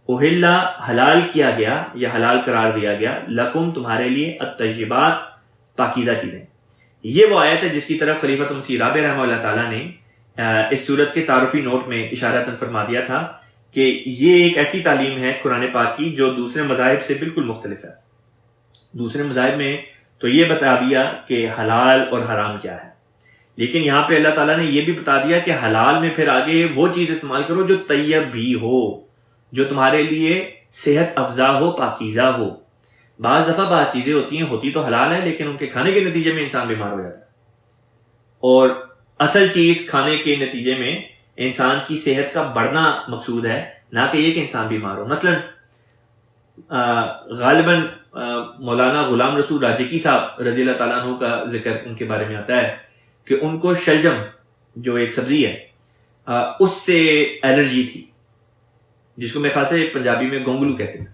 اہلا، حلال کیا گیا یا حلال قرار دیا گیا، لکم، تمہارے لیے، الطیبات، پاکیزہ چیزیں۔ یہ وہ آیت ہے جس کی طرف خلیفۃ مسیح رابع رحمہ اللہ تعالیٰ نے اس صورت کے تعارفی نوٹ میں اشارتاً فرما دیا تھا کہ یہ ایک ایسی تعلیم ہے قرآن پاک کی جو دوسرے مذاہب سے بالکل مختلف ہے۔ دوسرے مذاہب میں تو یہ بتا دیا کہ حلال اور حرام کیا ہے، لیکن یہاں پہ اللہ تعالیٰ نے یہ بھی بتا دیا کہ حلال میں پھر آگے وہ چیز استعمال کرو جو طیب بھی ہو، جو تمہارے لیے صحت افزا ہو، پاکیزہ ہو۔ بعض دفعہ بعض چیزیں ہوتی تو حلال ہے، لیکن ان کے کھانے کے نتیجے میں انسان بیمار ہو جاتا ہے، اور اصل چیز کھانے کے نتیجے میں انسان کی صحت کا بڑھنا مقصود ہے، نہ کہ یہ کہ انسان بیمار ہو۔ مثلا غالباً مولانا غلام رسول راجکی صاحب رضی اللہ تعالیٰ عنہ کا ذکر ان کے بارے میں آتا ہے کہ ان کو شلجم جو ایک سبزی ہے اس سے الرجی تھی، جس کو میرے خیال سے پنجابی میں گونگلو کہتے ہیں۔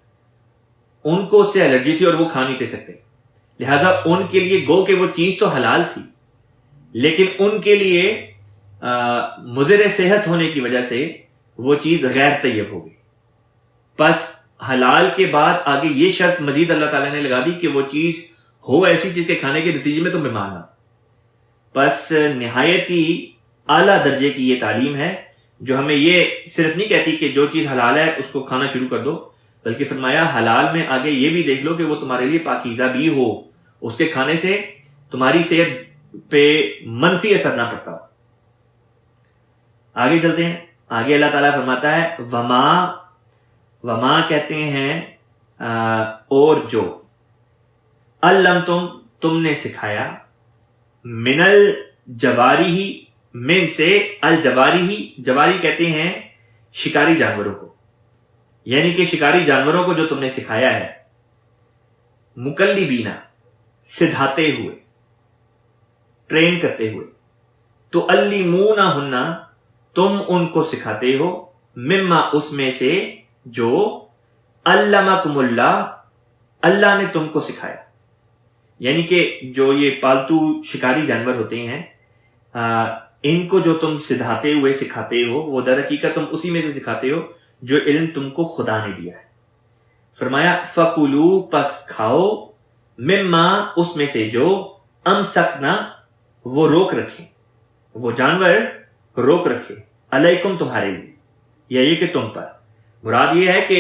ان کو اس سے الرجی تھی اور وہ کھا نہیں تھے سکتے، لہٰذا ان کے لیے گو کہ وہ چیز تو حلال تھی، لیکن ان کے لیے مضر صحت ہونے کی وجہ سے وہ چیز غیر طیب ہو گئی۔ پس حلال کے بعد آگے یہ شرط مزید اللہ تعالیٰ نے لگا دی کہ وہ چیز ہو ایسی چیز کے کھانے کے نتیجے میں تم بیمار نہ۔ پس نہایت ہی اعلیٰ درجے کی یہ تعلیم ہے جو ہمیں یہ صرف نہیں کہتی کہ جو چیز حلال ہے اس کو کھانا شروع کر دو، بلکہ فرمایا حلال میں آگے یہ بھی دیکھ لو کہ وہ تمہارے لیے پاکیزہ بھی ہو، اس کے کھانے سے تمہاری صحت پہ منفی اثر نہ پڑتا ہو۔ آگے چلتے ہیں۔ آگے اللہ تعالیٰ فرماتا ہے وما کہتے ہیں اور جو، علمتم، تم نے سکھایا، من الجواری، من سے، الجواری، جواری کہتے ہیں شکاری جانوروں کو، یعنی کہ شکاری جانوروں کو جو تم نے سکھایا ہے، مکلبینا، سدھاتے ہوئے، ٹرین کرتے ہوئے، تو علمونہن، تم ان کو سکھاتے ہو، مما، اس میں سے، جو علمکم اللہ، اللہ نے تم کو سکھایا، یعنی کہ جو یہ پالتو شکاری جانور ہوتے ہیں ان کو جو تم سدھاتے ہوئے سکھاتے ہو، وہ در حقیقت تم اسی میں سے سکھاتے ہو جو علم تم کو خدا نے دیا ہے۔ فرمایا فَكُلُوا، پس کھاؤ، مما، اس میں سے، جو امسکنا، وہ روک رکھے، وہ جانور روک رکھے، علیکم، تمہارے لیے، یا یہ کہ تم پر۔ مراد یہ ہے کہ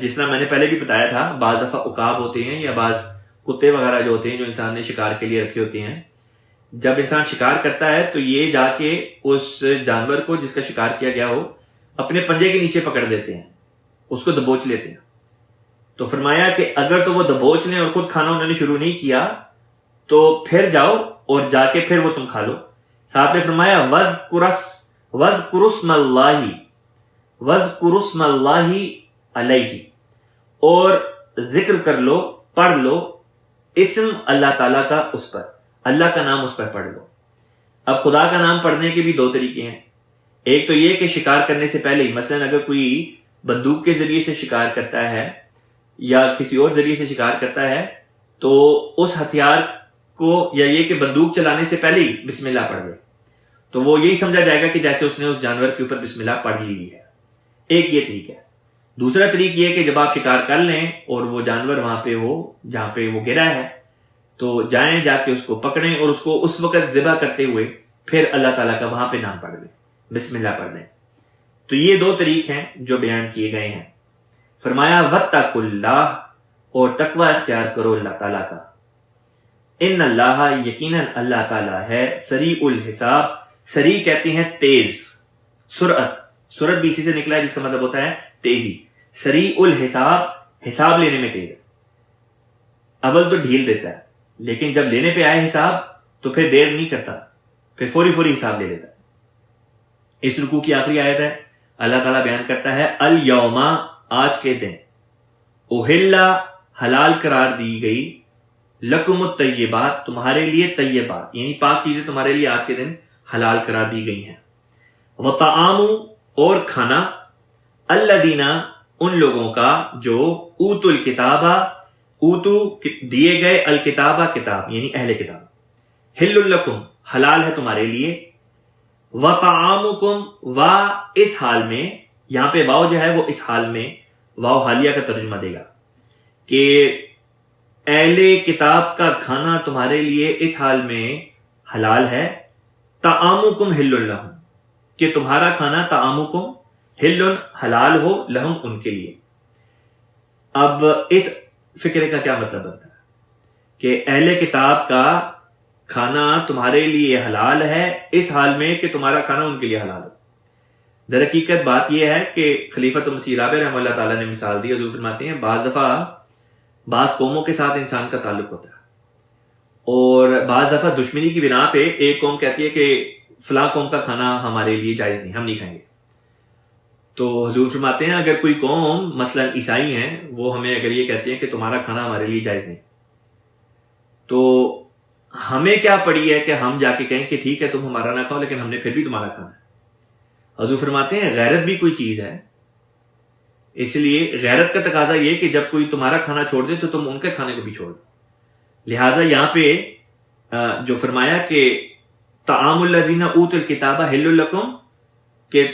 جس طرح میں نے پہلے بھی بتایا تھا، بعض دفعہ عقاب ہوتے ہیں یا بعض کتے وغیرہ جو ہوتے ہیں جو انسان نے شکار کے لیے رکھے ہوتے ہیں، جب انسان شکار کرتا ہے تو یہ جا کے اس جانور کو جس کا شکار کیا گیا ہو اپنے پنجے کے نیچے پکڑ لیتے ہیں، اس کو دبوچ لیتے ہیں۔ تو فرمایا کہ اگر تو وہ دبوچ لیں اور خود کھانا انہوں نے شروع نہیں کیا تو پھر جاؤ اور جا کے پھر وہ تم کھا لو۔ ساتھ میں فرمایا وَاذْكُرُوا اسْمَ اللَّهِ علیہ، اور ذکر کر لو، پڑھ لو اسم اللہ تعالیٰ کا اس پر، اللہ کا نام اس پر پڑھ لو۔ اب خدا کا نام پڑھنے کے بھی دو طریقے ہیں۔ ایک تو یہ کہ شکار کرنے سے پہلے، مثلا اگر کوئی بندوق کے ذریعے سے شکار کرتا ہے یا کسی اور ذریعے سے شکار کرتا ہے تو اس ہتھیار کو، یا یہ کہ بندوق چلانے سے پہلے ہی بسم اللہ پڑھ لے، تو وہ یہی سمجھا جائے گا کہ جیسے اس نے اس جانور کے اوپر بسم اللہ پڑھ لی ہے۔ ایک یہ طریقہ ہے۔ دوسرا طریقہ یہ کہ جب آپ شکار کر لیں اور وہ جانور وہاں پہ ہو جہاں پہ وہ گرا ہے تو جائیں، جا کے اس کو پکڑیں اور اس کو اس وقت ذبح کرتے ہوئے پھر اللہ تعالیٰ کا وہاں پہ نام پڑھ دیں، بسم اللہ پڑھ دیں۔ تو یہ دو طریق ہیں جو بیان کیے گئے ہیں۔ فرمایا وَاتَّقُوا اللَّهَ، اور تقوی اختیار کرو اللہ تعالیٰ کا. ان اللہ یقیناً اللہ تعالیٰ ہے سریع الحساب. سریع کہتے ہیں تیز، سرعت بھی اسی سے نکلا ہے جس کا مطلب ہوتا ہے تیزی. سریع الحساب، حساب لینے میں تیز ہے. اول تو ڈھیل دیتا ہے لیکن جب لینے پہ آئے حساب تو پھر دیر نہیں کرتا، پھر فوری حساب لے لیتا ہے. اس رکوع کی آخری آیت ہے، اللہ تعالیٰ بیان کرتا ہے الیوم، آج کے دن، احلا، حلال قرار دی گئی، لکم الطیبات، تمہارے لیے طیبات یعنی پاک چیزیں تمہارے لیے آج کے دن حلال قرار دی گئی ہیں. وطعام، اور کھانا، الذین، ان لوگوں کا جو اوتوا الکتاب، اوتو دیے گئے، الکتابہ کتاب یعنی اہل کتاب، حل لکم، حلال ہے تمہارے لیے، وطعامکم، وا اس حال میں، یہاں پہ واو جو ہے وہ اس حال میں واو حالیہ کا ترجمہ دے گا کہ اہل کتاب کا کھانا تمہارے لیے اس حال میں حلال ہے. طعامکم حل لہم، کہ تمہارا کھانا طعامکم حل، حلال ہو، لہم، ان کے لیے. اب اس فکرے کا کیا مطلب بنتا ہے کہ اہل کتاب کا کھانا تمہارے لیے حلال ہے اس حال میں کہ تمہارا کھانا ان کے لیے حلال ہو. در حقیقت بات یہ ہے کہ خلیفۃ مسیح رابع رحمہ اللہ تعالیٰ نے مثال دی. حضور فرماتے ہیں بعض دفعہ بعض قوموں کے ساتھ انسان کا تعلق ہوتا ہے اور بعض دفعہ دشمنی کی بنا پہ ایک قوم کہتی ہے کہ فلاں قوم کا کھانا ہمارے لیے جائز نہیں، ہم نہیں کھائیں گے. تو حضور فرماتے ہیں اگر کوئی قوم مثلا عیسائی ہیں، وہ ہمیں اگر یہ کہتے ہیں کہ تمہارا کھانا ہمارے لیے جائز نہیں، تو ہمیں کیا پڑی ہے کہ ہم جا کے کہیں کہ ٹھیک ہے تم ہمارا نہ کھاؤ لیکن ہم نے پھر بھی تمہارا کھانا ہے. حضور فرماتے ہیں غیرت بھی کوئی چیز ہے، اس لیے غیرت کا تقاضا یہ کہ جب کوئی تمہارا کھانا چھوڑ دے تو تم ان کے کھانے کو بھی چھوڑ دو. لہٰذا یہاں پہ جو فرمایا کہ طعام الذین اوتوا الکتاب حل لکم، کہ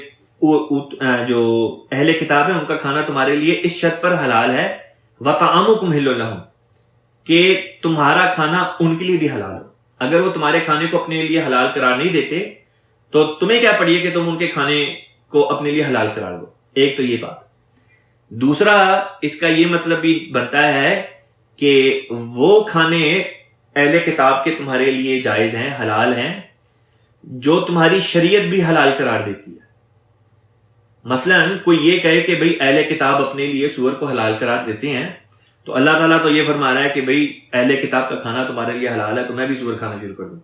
جو اہل کتاب ہے ان کا کھانا تمہارے لیے اس شرط پر حلال ہے، وطعامکم حل لہم، کہ تمہارا کھانا ان کے لیے بھی حلال ہو. اگر وہ تمہارے کھانے کو اپنے لیے حلال قرار نہیں دیتے تو تمہیں کیا پڑی ہے کہ تم ان کے کھانے کو اپنے لیے حلال قرار دو. ایک تو یہ بات. دوسرا اس کا یہ مطلب بھی بنتا ہے کہ وہ کھانے اہل کتاب کے تمہارے لیے جائز ہیں، حلال ہیں، جو تمہاری شریعت بھی حلال قرار دیتی ہے. مثلا کوئی یہ کہے کہ بھئی اہل کتاب اپنے لیے سور کو حلال قرار دیتے ہیں، تو اللہ تعالیٰ تو یہ فرما رہا ہے کہ بھئی اہل کتاب کا کھانا تمہارے لیے حلال ہے تو میں بھی سور کھانا شروع کر دوں.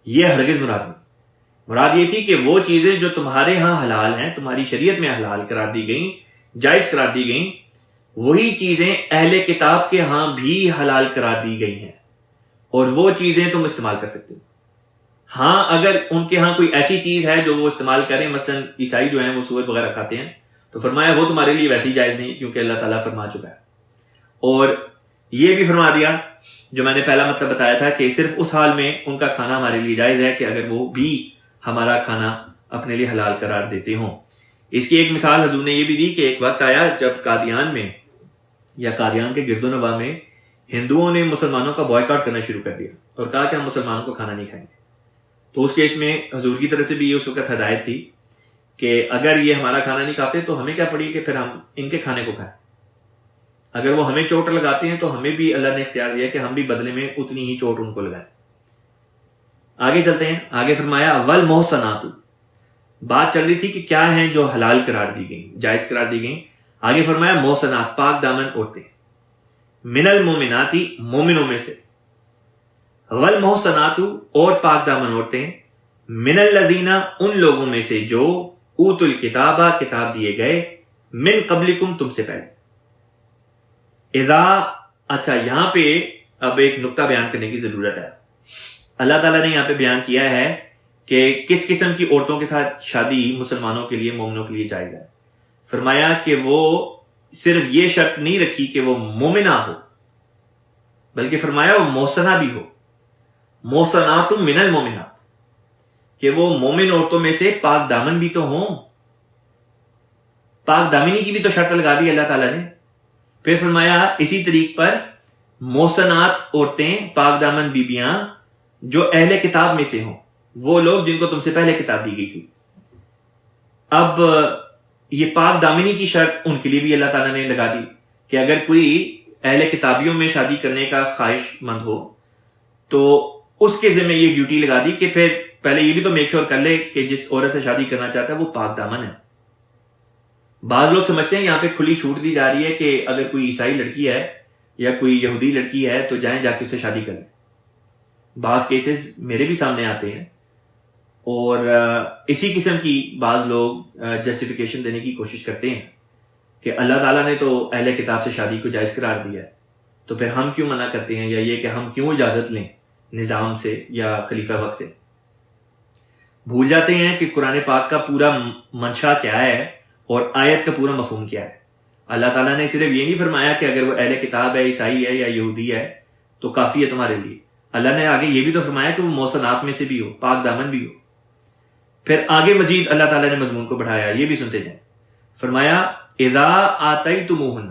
یہ ہرگز مراد نہیں. مراد یہ تھی کہ وہ چیزیں جو تمہارے ہاں حلال ہیں، تمہاری شریعت میں حلال قرار دی گئیں، جائز قرار دی گئیں، وہی چیزیں اہل کتاب کے ہاں بھی حلال قرار دی گئی ہیں اور وہ چیزیں تم استعمال کر سکتے ہو. ہاں اگر ان کے ہاں کوئی ایسی چیز ہے جو وہ استعمال کریں، مثلا عیسائی جو ہیں وہ سور وغیرہ کھاتے ہیں، تو فرمایا وہ تمہارے لیے ویسے ہی جائز نہیں کیونکہ اللہ تعالیٰ فرما چکا ہے. اور یہ بھی فرما دیا جو میں نے پہلا مطلب بتایا تھا کہ صرف اس حال میں ان کا کھانا ہمارے لیے جائز ہے کہ اگر وہ بھی ہمارا کھانا اپنے لیے حلال قرار دیتے ہوں. اس کی ایک مثال حضور نے یہ بھی دی کہ ایک وقت آیا جب قادیان میں یا قادیان کے گرد و نواح میں ہندوؤں نے مسلمانوں کا بوائیکاٹ کرنا شروع کر دیا اور کہا کہ ہم مسلمانوں کو کھانا نہیں کھائیں گے. تو اس کیس میں حضور کی طرف سے بھی یہ اس وقت ہدایت تھی کہ اگر یہ ہمارا کھانا نہیں کھاتے تو ہمیں کیا پڑی کہ پھر ہم ان کے کھانے کو کھائیں. اگر وہ ہمیں چوٹ لگاتے ہیں تو ہمیں بھی اللہ نے اختیار دیا کہ ہم بھی بدلے میں اتنی ہی چوٹ ان کو لگائیں. آگے چلتے ہیں. آگے فرمایا والمحصنات، بات چل رہی تھی کہ کیا ہیں جو حلال قرار دی گئیں، جائز قرار دی گئیں. آگے فرمایا محصنات، پاک دامن عورتیں، من المومنات، مومنوں میں سے، والمحصنات، اور پاک دامن عورتیں، من الذین، ان لوگوں میں سے جو اوتوا الکتاب، کتاب دیے گئے، من قبلکم، تم سے پہلے. اذا، اچھا یہاں پہ اب ایک نقطہ بیان کرنے کی ضرورت ہے. اللہ تعالیٰ نے یہاں پہ بیان کیا ہے کہ کس قسم کی عورتوں کے ساتھ شادی مسلمانوں کے لیے، مومنوں کے لیے جائز ہے. فرمایا کہ وہ صرف یہ شرط نہیں رکھی کہ وہ مومنہ ہو، بلکہ فرمایا وہ محسنہ بھی ہو. محسنات من المومنات، کہ وہ مومن عورتوں میں سے پاک دامن بھی تو ہوں. پاک دامنی کی بھی تو شرط لگا دی اللہ تعالیٰ نے. پھر فرمایا اسی طریق پر محسنات عورتیں، پاک دامن بیبیاں جو اہل کتاب میں سے ہوں، وہ لوگ جن کو تم سے پہلے کتاب دی گئی تھی. اب یہ پاک دامنی کی شرط ان کے لیے بھی اللہ تعالیٰ نے لگا دی کہ اگر کوئی اہل کتابیوں میں شادی کرنے کا خواہش مند ہو تو اس کے ذمہ یہ ڈیوٹی لگا دی کہ پھر پہلے یہ بھی تو میک شور کر لے کہ جس عورت سے شادی کرنا چاہتا ہے وہ پاک دامن ہے. بعض لوگ سمجھتے ہیں یہاں پہ کھلی چھوٹ دی جا رہی ہے کہ اگر کوئی عیسائی لڑکی ہے یا کوئی یہودی لڑکی ہے تو جائیں جا کے اس سے شادی کریں. بعض کیسز میرے بھی سامنے آتے ہیں اور اسی قسم کی بعض لوگ جسٹیفیکیشن دینے کی کوشش کرتے ہیں کہ اللہ تعالیٰ نے تو اہل کتاب سے شادی کو جائز قرار دیا ہے تو پھر ہم کیوں منع کرتے ہیں, یا یہ کہ ہم کیوں اجازت لیں نظام سے یا خلیفہ وقت سے. بھول جاتے ہیں کہ قرآن پاک کا پورا منشا کیا ہے اور آیت کا پورا مفہوم کیا ہے. اللہ تعالیٰ نے صرف یہ نہیں فرمایا کہ اگر وہ اہل کتاب ہے, عیسائی ہے یا یہودی ہے تو کافی ہے تمہارے لیے. اللہ نے آگے یہ بھی تو فرمایا کہ وہ محسنات میں سے بھی ہو, پاک دامن بھی ہو. پھر آگے مزید اللہ تعالیٰ نے مضمون کو بڑھایا, یہ بھی سنتے جائیں. فرمایا اذا آتیتموہن,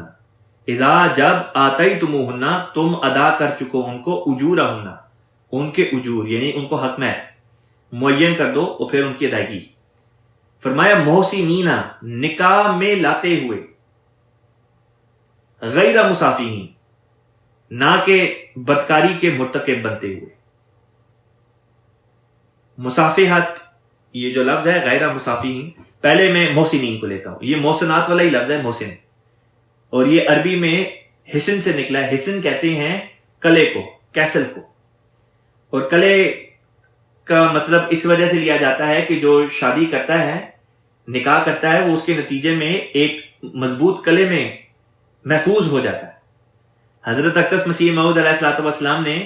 اذا جب آتیتموہن تم ادا کر چکو ان کو, اجورہن ان کے اجور یعنی ان کو حق میں معین کر دو اور پھر ان کی ادائیگی. فرمایا محسنین نکاح میں لاتے ہوئے, غیر مسافین نہ کہ بدکاری کے مرتکب بنتے ہوئے. مصافحت یہ جو لفظ ہے غیر مسافین, پہلے میں محسنین کو لیتا ہوں, یہ محسنات والا ہی لفظ ہے محسن, اور یہ عربی میں حسن سے نکلا ہے. حسن کہتے ہیں کلے کو, کیسل کو, اور کلے کا مطلب اس وجہ سے لیا جاتا ہے کہ جو شادی کرتا ہے, نکاح کرتا ہے, وہ اس کے نتیجے میں ایک مضبوط کلے میں محفوظ ہو جاتا ہے. حضرت اقدس مسیح موعود علیہ الصلوۃ والسلام نے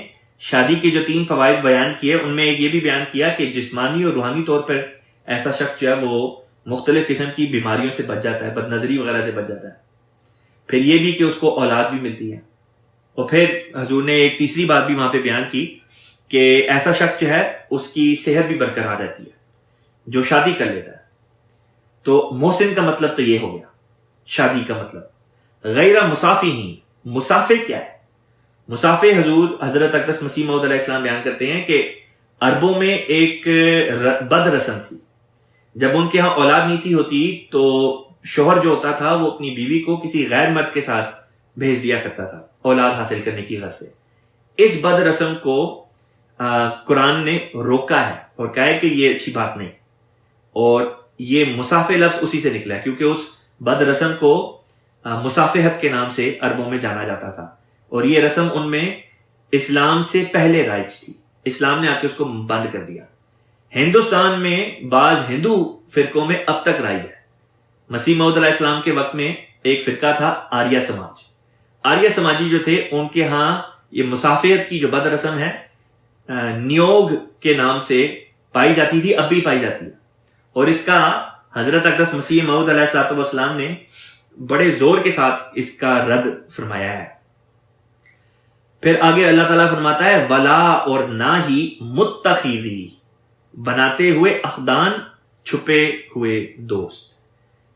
شادی کے جو 3 فوائد بیان کیے ان میں ایک یہ بھی بیان کیا کہ جسمانی اور روحانی طور پر ایسا شخص جو ہے وہ مختلف قسم کی بیماریوں سے بچ جاتا ہے, بد نظری وغیرہ سے بچ جاتا ہے. پھر یہ بھی کہ اس کو اولاد بھی ملتی ہے. اور پھر حضور نے ایک تیسری بات بھی وہاں پہ بیان کی کہ ایسا شخص جو ہے اس کی صحت بھی برقرار رہتی ہے جو شادی کر لیتا ہے. تو محسن کا مطلب تو یہ ہو گیا شادی کا مطلب. غیر مسافین, مسافے کیا ہے؟ مسافے حضور حضرت اقدس مسیح موعود علیہ السلام بیان کرتے ہیں کہ عربوں میں ایک بد رسم تھی. جب ان کے ہاں اولاد نہیں تھی ہوتی تو شوہر جو ہوتا تھا وہ اپنی بیوی کو کسی غیر مرد کے ساتھ بھیج دیا کرتا تھا اولاد حاصل کرنے کی غرض سے. اس بد رسم کو قرآن نے روکا ہے اور کہا ہے کہ یہ اچھی بات نہیں, اور یہ مسافے لفظ اسی سے نکلا ہے کیونکہ اس بد رسم کو مسافحت کے نام سے عربوں میں جانا جاتا تھا, اور یہ رسم ان میں اسلام سے پہلے رائج تھی. اسلام نے آ کے اس کو بند کر دیا. ہندوستان میں بعض ہندو فرقوں میں اب تک رائج ہے. مسیح موعود علیہ السلام کے وقت میں ایک فرقہ تھا آریہ سماج. آریہ سماجی جو تھے ان کے ہاں یہ مسافحت کی جو بد رسم ہے نیوگ کے نام سے پائی جاتی تھی, اب بھی پائی جاتی ہے, اور اس کا حضرت اقدس مسیح موعود علیہ السلام نے بڑے زور کے ساتھ اس کا رد فرمایا ہے. پھر آگے اللہ تعالیٰ فرماتا ہے ولا, اور نہ ہی متخذی, بناتے ہوئے اخدان, چھپے ہوئے دوست.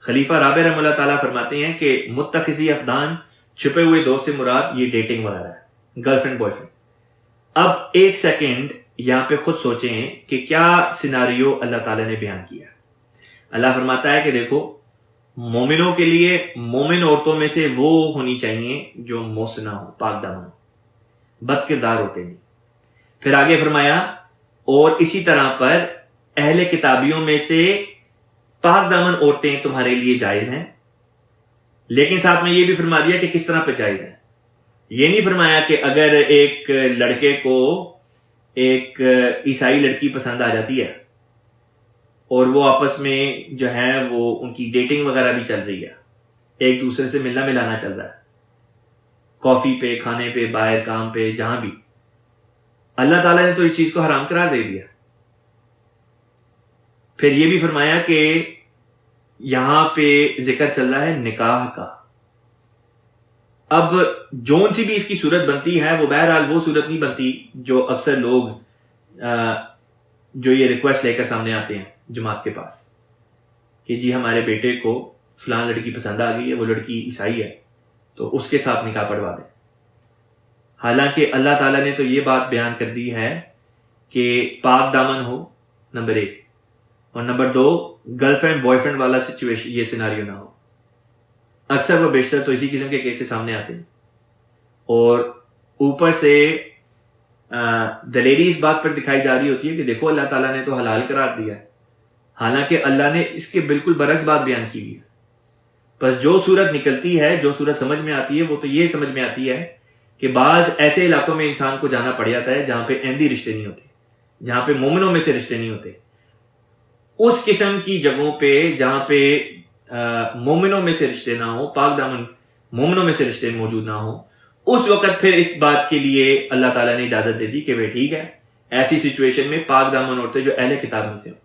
خلیفہ رابع رحمہ اللہ تعالیٰ فرماتے ہیں کہ متخذی اخدان, چھپے ہوئے دوست سے مراد یہ ڈیٹنگ وغیرہ ہے, گرل فرینڈ بوائے فرینڈ. اب ایک سیکنڈ یہاں پہ خود سوچیں کہ کیا سیناریو اللہ تعالیٰ نے بیان کیا. اللہ فرماتا ہے کہ دیکھو مومنوں کے لیے مومن عورتوں میں سے وہ ہونی چاہیے جو محسنہ ہو, پاک دامن ہو, بد کردار ہوتے نہیں. پھر آگے فرمایا اور اسی طرح پر اہل کتابیوں میں سے پاک دامن عورتیں تمہارے لیے جائز ہیں, لیکن ساتھ میں یہ بھی فرما دیا کہ کس طرح پہ جائز ہیں. یہ نہیں فرمایا کہ اگر ایک لڑکے کو ایک عیسائی لڑکی پسند آ جاتی ہے اور وہ آپس میں جو ہے وہ ان کی ڈیٹنگ وغیرہ بھی چل رہی ہے, ایک دوسرے سے ملنا ملانا چل رہا ہے, کافی پہ, کھانے پہ, باہر کام پہ, جہاں بھی, اللہ تعالیٰ نے تو اس چیز کو حرام قرار دے دیا. پھر یہ بھی فرمایا کہ یہاں پہ ذکر چل رہا ہے نکاح کا. اب جون سی بھی اس کی صورت بنتی ہے وہ بہرحال وہ صورت نہیں بنتی جو اکثر لوگ جو یہ ریکویسٹ لے کر سامنے آتے ہیں جماعت کے پاس کہ جی ہمارے بیٹے کو فلان لڑکی پسند آ گئی ہے, وہ لڑکی عیسائی ہے تو اس کے ساتھ نکاح پڑھوا دیں. حالانکہ اللہ تعالیٰ نے تو یہ بات بیان کر دی ہے کہ پاک دامن ہو نمبر 1, اور number 2 girl friend boy friend والا سچویشن, یہ سیناریو نہ ہو. اکثر وہ بیشتر تو اسی قسم کے کیسز سامنے آتے ہیں. اور اوپر سے دلیری اس بات پر دکھائی جا رہی ہوتی ہے کہ دیکھو اللہ تعالیٰ نے تو حلال قرار دیا ہے، حالانکہ اللہ نے اس کے بالکل برعکس بات بیان کی ہوئی ہے۔ بس جو صورت نکلتی ہے، جو صورت سمجھ میں آتی ہے، وہ تو یہ سمجھ میں آتی ہے کہ بعض ایسے علاقوں میں انسان کو جانا پڑ جاتا ہے جہاں پہ احمدی رشتے نہیں ہوتے، جہاں پہ مومنوں میں سے رشتے نہیں ہوتے۔ اس قسم کی جگہوں پہ جہاں پہ مومنوں میں سے رشتے نہ ہو، پاک دامن مومنوں میں سے رشتے موجود نہ ہو، اس وقت پھر اس بات کے لیے اللہ تعالیٰ نے اجازت دے دی کہ بھائی ٹھیک ہے، ایسی سچویشن میں پاک دامن عورتیں جو اہل کتاب میں سے ہوں۔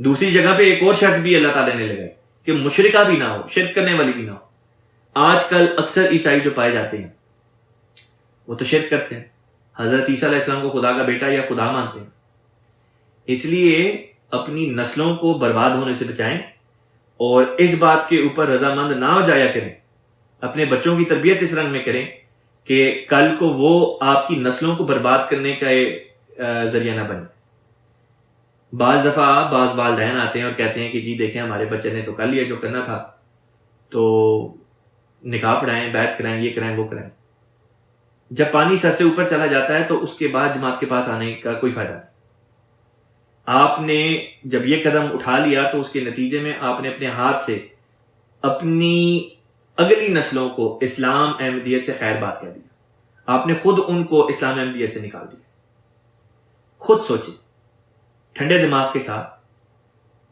دوسری جگہ پہ ایک اور شرط بھی اللہ تعالیٰ نے لگائی کہ مشرکہ بھی نہ ہو، شرک کرنے والی بھی نہ ہو۔ آج کل اکثر عیسائی جو پائے جاتے ہیں وہ تو شرک کرتے ہیں، حضرت عیسیٰ علیہ السلام کو خدا کا بیٹا یا خدا مانتے ہیں۔ اس لیے اپنی نسلوں کو برباد ہونے سے بچائیں اور اس بات کے اوپر رضامند نہ ہو جایا کریں، اپنے بچوں کی تربیت اس رنگ میں کریں کہ کل کو وہ آپ کی نسلوں کو برباد کرنے کا ذریعہ نہ بنے۔ بعض دفعہ بعض والدین آتے ہیں اور کہتے ہیں کہ جی دیکھیں ہمارے بچے نے تو کر لیا جو کرنا تھا، تو نکاح پڑھائیں، بیعت کرائیں، یہ کرائیں وہ کرائیں۔ جب پانی سر سے اوپر چلا جاتا ہے تو اس کے بعد جماعت کے پاس آنے کا کوئی فائدہ نہیں۔ آپ نے جب یہ قدم اٹھا لیا تو اس کے نتیجے میں آپ نے اپنے ہاتھ سے اپنی اگلی نسلوں کو اسلام احمدیت سے خیر بات کہہ دیا، آپ نے خود ان کو اسلام احمدیت سے نکال دیا۔ خود سوچیں ٹھنڈے دماغ کے ساتھ،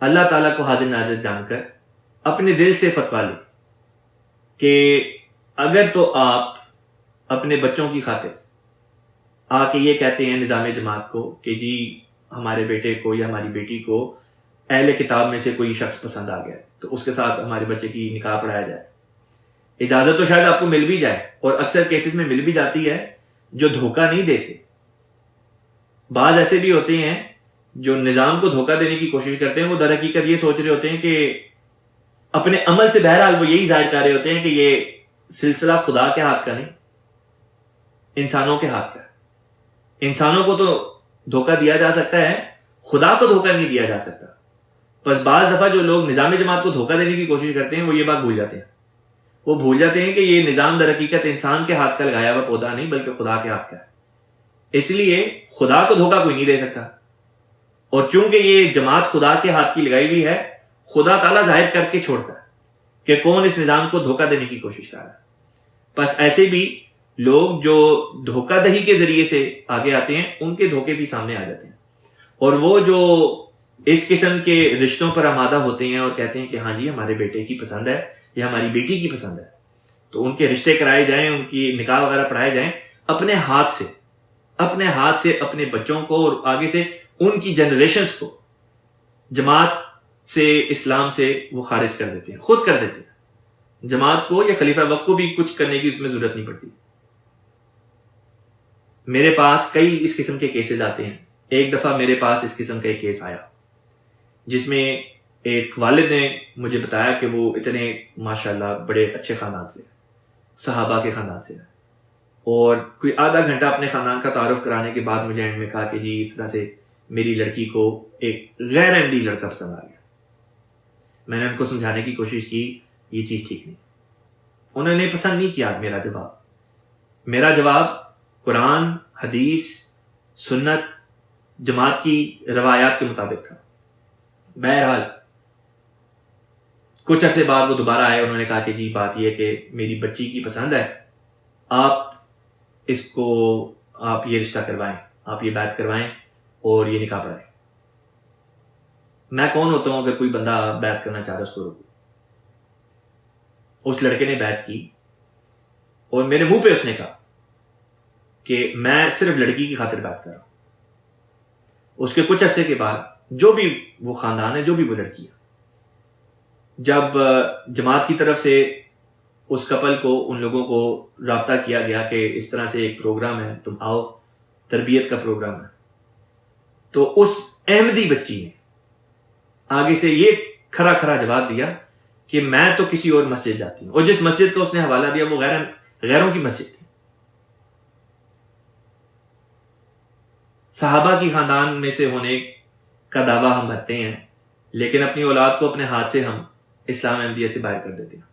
اللہ تعالیٰ کو حاضر ناظر جان کر اپنے دل سے فتویٰ لیں کہ اگر تو آپ اپنے بچوں کی خاطر آ کے یہ کہتے ہیں نظام جماعت کو کہ جی ہمارے بیٹے کو یا ہماری بیٹی کو اہل کتاب میں سے کوئی شخص پسند آ گیا تو اس کے ساتھ ہمارے بچے کی نکاح پڑھایا جائے، اجازت تو شاید آپ کو مل بھی جائے، اور اکثر کیسز میں مل بھی جاتی ہے جو دھوکہ نہیں دیتے۔ بعض ایسے بھی ہوتے ہیں جو نظام کو دھوکہ دینے کی کوشش کرتے ہیں، وہ در حقیقت یہ سوچ رہے ہوتے ہیں کہ اپنے عمل سے بہرحال وہ یہی ظاہر کر رہے ہوتے ہیں کہ یہ سلسلہ خدا کے ہاتھ کا نہیں، انسانوں کے ہاتھ کا ہے۔ انسانوں کو تو دھوکہ دیا جا سکتا ہے، خدا کو دھوکہ نہیں دیا جا سکتا۔ بس بعض دفعہ جو لوگ نظام جماعت کو دھوکہ دینے کی کوشش کرتے ہیں وہ یہ بات بھول جاتے ہیں، وہ بھول جاتے ہیں کہ یہ نظام در حقیقت انسان کے ہاتھ کا لگایا ہوا پودا نہیں بلکہ خدا کے ہاتھ کا ہے۔ اس لیے خدا کو دھوکہ کوئی نہیں دے سکتا، اور چونکہ یہ جماعت خدا کے ہاتھ کی لگائی ہوئی ہے، خدا تعالیٰ ظاہر کر کے چھوڑتا ہے کہ کون اس نظام کو دھوکہ دینے کی کوشش کر رہا ہے۔ بس ایسے بھی لوگ جو دھوکہ دہی کے ذریعے سے آگے آتے ہیں ان کے دھوکے بھی سامنے آ جاتے ہیں، اور وہ جو اس قسم کے رشتوں پر آمادہ ہوتے ہیں اور کہتے ہیں کہ ہاں جی ہمارے بیٹے کی پسند ہے یا ہماری بیٹی کی پسند ہے، تو ان کے رشتے کرائے جائیں، ان کی نکاح وغیرہ پڑھائے جائیں اپنے ہاتھ سے اپنے بچوں کو اور آگے سے ان کی جنریشنز کو جماعت سے، اسلام سے وہ خارج کر دیتے ہیں، خود کر دیتے ہیں۔ جماعت کو یا خلیفہ وقت کو بھی کچھ کرنے کی اس میں ضرورت نہیں پڑتی۔ میرے پاس کئی اس قسم کے کیسز آتے ہیں۔ ایک دفعہ میرے پاس اس قسم کا ایک کیس آیا جس میں ایک والد نے مجھے بتایا کہ وہ اتنے ماشاءاللہ بڑے اچھے خاندان سے، صحابہ کے خاندان سے، اور کوئی آدھا گھنٹہ اپنے خاندان کا تعارف کرانے کے بعد مجھے اینڈ میں کہا کہ جی اس طرح سے میری لڑکی کو ایک غیر احمدی لڑکا پسند آ گیا۔ میں نے ان کو سمجھانے کی کوشش کی یہ چیز ٹھیک نہیں، انہوں نے پسند نہیں کیا میرا جواب قرآن، حدیث، سنت، جماعت کی روایات کے مطابق تھا۔ بہرحال کچھ عرصے بعد وہ دوبارہ آئے، انہوں نے کہا کہ جی بات یہ کہ میری بچی کی پسند ہے، آپ یہ رشتہ کروائیں، آپ یہ بیعت کروائیں اور یہ نکاح پڑھائیں۔ میں کون ہوتا ہوں اگر کوئی بندہ بیعت کرنا چاہ رہا اس کو روکوں؟ اس لڑکے نے بیعت کی اور میرے منہ پہ اس نے کہا کہ میں صرف لڑکی کی خاطر بیعت کر رہا ہوں۔ اس کے کچھ عرصے کے بعد جو بھی وہ خاندان ہے، جو بھی وہ لڑکی ہے، جب جماعت کی طرف سے اس کپل کو، ان لوگوں کو رابطہ کیا گیا کہ اس طرح سے ایک پروگرام ہے، تم آؤ، تربیت کا پروگرام ہے، تو اس احمدی بچی نے آگے سے یہ کھرا کھرا جواب دیا کہ میں تو کسی اور مسجد جاتی ہوں، اور جس مسجد کا اس نے حوالہ دیا وہ غیروں کی مسجد تھی۔ صحابہ کی خاندان میں سے ہونے کا دعویٰ ہم کرتے ہیں، لیکن اپنی اولاد کو اپنے ہاتھ سے ہم اسلام احمدیت سے باہر کر دیتے ہیں۔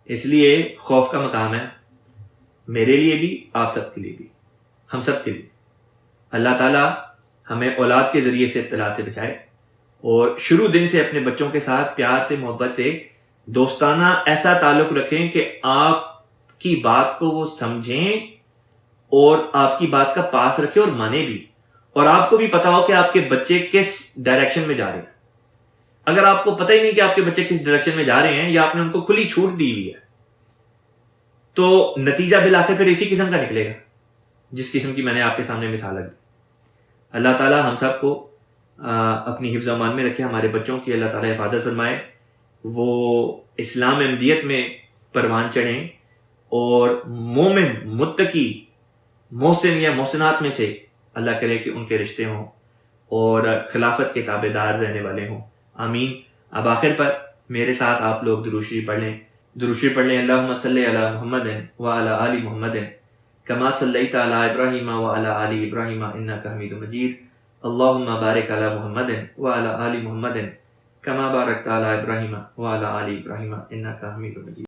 اس لیے خوف کا مقام ہے۔ میرے لیے بھی، آپ سب کے لیے بھی، ہم سب کے لیے۔ اللہ تعالیٰ ہمیں اولاد کے ذریعے سے ابتلا سے بچائے، اور شروع دن سے اپنے بچوں کے ساتھ پیار سے، محبت سے، دوستانہ ایسا تعلق رکھیں کہ آپ کی بات کو وہ سمجھیں اور آپ کی بات کا پاس رکھیں اور مانے بھی، اور آپ کو بھی پتا ہو کہ آپ کے بچے کس ڈائریکشن میں جا رہے ہیں۔ اگر آپ کو پتہ ہی نہیں کہ آپ کے بچے کس ڈائریکشن میں جا رہے ہیں، یا آپ نے ان کو کھلی چھوٹ دی ہوئی ہے، تو نتیجہ بالآخر پھر اسی قسم کا نکلے گا جس قسم کی میں نے آپ کے سامنے مثال رکھ دی۔ اللہ تعالیٰ ہم سب کو اپنی حفظ و امان میں رکھے، ہمارے بچوں کی اللہ تعالیٰ حفاظت فرمائے، وہ اسلام احمدیت میں پروان چڑھیں، اور مومن، متقی، محسن یا محسنات میں سے اللہ کرے کہ ان کے رشتے ہوں اور خلافت کے تابع دار رہنے والے ہوں، آمین۔ اب آخر پر میرے ساتھ آپ لوگ درود شریف پڑھ لیں۔ درود شریف پڑھ لیں۔ اللہم صلی علی محمد وعلی آل محمد کما صلیت علی ابراہیم وعلی آل ابراہیم انک حمید مجید۔ اللہم بارک علی محمد وعلی آل محمد کما بارکت علی ابراہیم وعلی آل ابراہیم انک حمید مجید۔